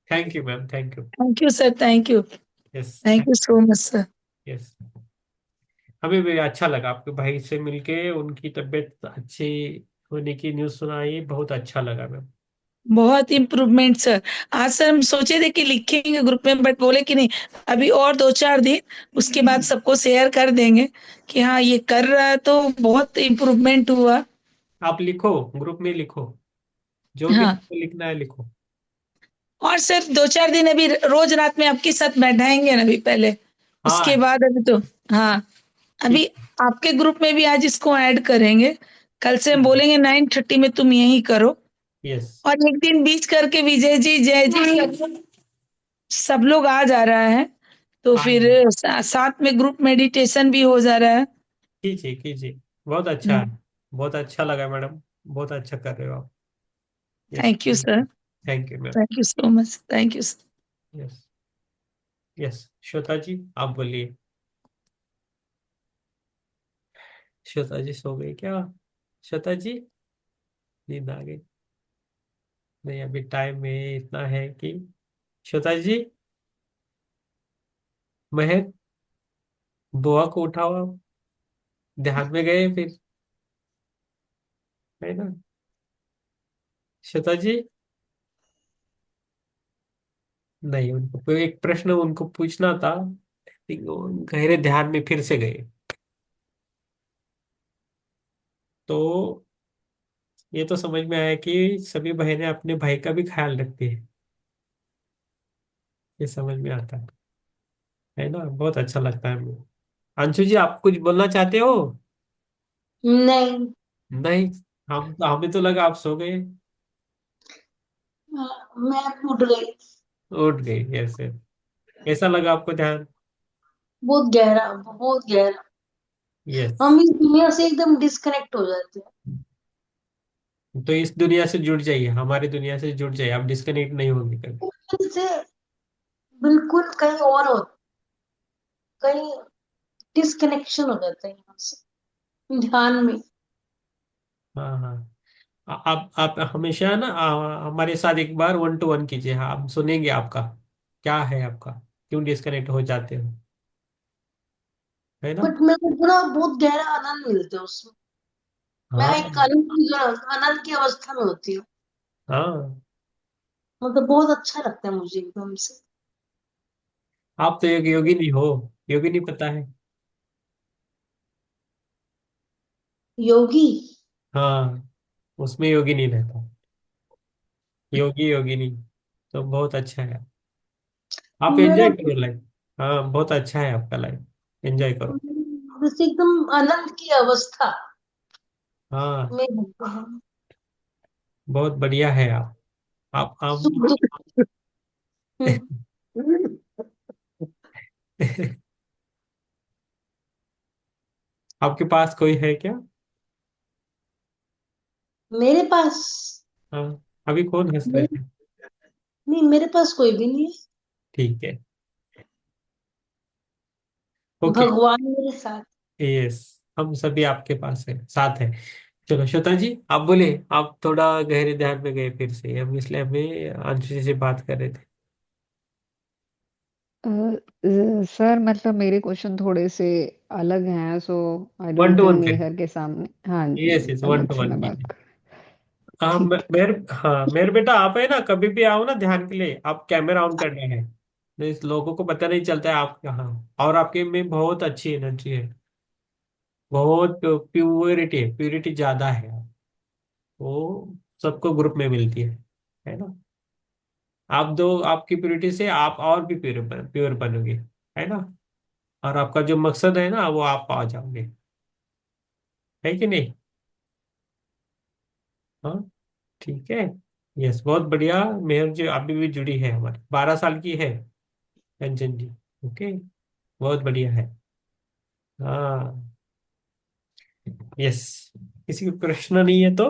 Thank you ma'am, thank you. Thank you sir, thank you. Yes. Thank you so much sir. Yes. हमें भी अच्छा लगा आपके भाई से मिलके, उनकी तबीयत अच्छी होने की न्यूज़ सुनाई, बहुत अच्छा लगा मैम। बहुत इम्प्रूवमेंट सर। आज सर हम सोचे थे कि लिखेंगे ग्रुप में, बट बोले कि नहीं, अभी और 2-4 दिन, उसके बाद सबको शेयर कर देंगे कि हाँ ये कर रहा है, तो बहुत इम्प्रूवमेंट हुआ। आप लिखो, ग्रुप में लिखो, जो भी हाँ। आपको लिखना है लिखो। और सर 2-4 दिन अभी रोज रात में आपके साथ बैठाएंगे ना अभी पहले, उसके हाँ। बाद अभी तो, हाँ, ठीक। अभी आपके ग्रुप में भी आज इसको ऐड करेंगे। कल से हम बोलेंगे 9:30 में तुम यही करो। यस। और एक दिन बीच करके विजय जी, जय जी, सब लोग आ जा रहा है, तो आज फिर साथ में ग्रुप मेडिटेशन भी हो जा रहा है। कीजिए कीजिए। बहुत अच्छा है। हम्म। बहुत अच्छा लगा मैडम। बहुत अच्छा कर रहे हो आप। Yes. Thank you sir. Thank you ma'am. Thank you so much, thank you sir. Yes. Yes. Shweta ji आप बोलिए। श्वेता जी सो गई क्या? श्वेता जी नींद आ गई? नहीं, अभी टाइम में इतना है कि श्वेता जी, महक, बुआ को उठाओ आप। ध्यान में गए फिर, है ना? श्वेता जी, नहीं, उनको कोई एक प्रश्न उनको पूछना था, लेकिन वो गहरे ध्यान में फिर से गए। तो ये तो समझ में आया कि सभी बहनें अपने भाई का भी ख्याल रखती ये समझ में आता है ना। बहुत अच्छा लगता है मुझे। अंशु जी, आप कुछ बोलना चाहते हो? नहीं। नहीं। हम हमें तो लगा आप सो गए। मैं उठ गई। उठ गए ऐसे। कैसा लगा आपको ध्यान? बहुत गहरा, बहुत गहरा। यस। हम इस दुनिया से एकदम डिस्कनेक्ट हो जाते हैं। तो इस दुनिया से जुड़ जाइए, हमारी दुनिया से जुड़ जाइए, आप डिस्कनेक्ट नहीं होंगे कभी। से बिल्कुल कहीं और हो, कहीं डिस्कनेक्शन हो जाता है यहाँ से, ध्यान में। हाँ हाँ। आप हमेशा ना हमारे साथ एक बार 1 to 1 कीजिए। हाँ, हम सुनेंगे आपका क्या है, आपका क्यों डिस्कनेक्ट हो जाते हो, है ना। बट मेरे को पूरा बहुत गहरा आनंद मिलता है उसमें। मैं हाँ एक आनंद की अवस्था में होती हूँ। हाँ। मतलब बहुत अच्छा लगता है मुझे एकदम से। आप तो एक योगी नहीं हो, योगी नहीं पता है। योगी। हाँ, उसमें योगी नहीं रहता, योगी योगी नहीं। तो बहुत अच्छा है, आप मेरा एंजॉय करो लाइफ। हाँ, बहुत अच्छा है आपका लाइफ, एंजॉय करो। जैसे एकदम आनंद की अवस्था हाँ, में होता है। बहुत बढ़िया है आप सुख दुख। हम्म, आपके पास कोई है क्या? मेरे पास। हाँ, अभी कौन हंस रहे मेरे, थे? नहीं, मेरे पास कोई भी नहीं ठीक है। है। ओके। भगवान मेरे साथ। यस, हम सभी आपके पास है, साथ है। चलो श्वेता जी, आप बोले, आप थोड़ा गहरे ध्यान में गए फिर से, हम इसलिए हमें अंशु जी से बात कर रहे थे। सर मतलब मेरे क्वेश्चन थोड़े से अलग हैं, so I want don't to think want मेरे फिर। सर के सामने। हाँ यस जी, यस, वन अलग टू से वन मैं बात कीजिए। कर। हाँ, ठीक। मेरे बेटा, आप है ना, कभी भी आओ ना ध्यान के लिए, आप कैमरा ऑन करना है। नहीं, इस लोगों को पता नहीं चलता है आप कहाँ। और आपके में बहुत अच्छी एनर्जी है, बहुत प्योरिटी है, प्योरिटी ज्यादा है। वो सबको ग्रुप में मिलती है ना। आप दो, आपकी प्योरिटी से आप और भी प्योर बनोगे, है ना। और आपका जो मकसद है ना, वो आप पा जाओगे, है कि नहीं। हाँ, ठीक है। यस, बहुत बढ़िया। मेहर जो अभी भी जुड़ी है, हमारी 12 साल की है, कंचन जी। ओके, बहुत बढ़िया है। हाँ। यस। किसी को प्रश्न नहीं है तो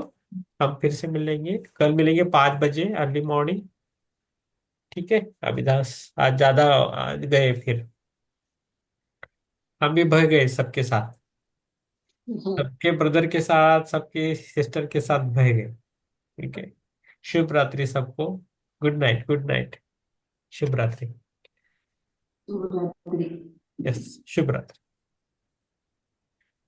हम फिर से मिलेंगे, कल मिलेंगे 5 बजे अर्ली मॉर्निंग। ठीक है। अविदास, आज ज्यादा आज गए फिर, हम भी बह गए सबके साथ, हम्म। सबके ब्रदर के साथ, सबके सिस्टर के साथ बह गए। ठीक है। शुभ रात्रि सबको। Good night, good night. शुभ रात्रि। शिवरात्रि। यस, शुभ रात्रि।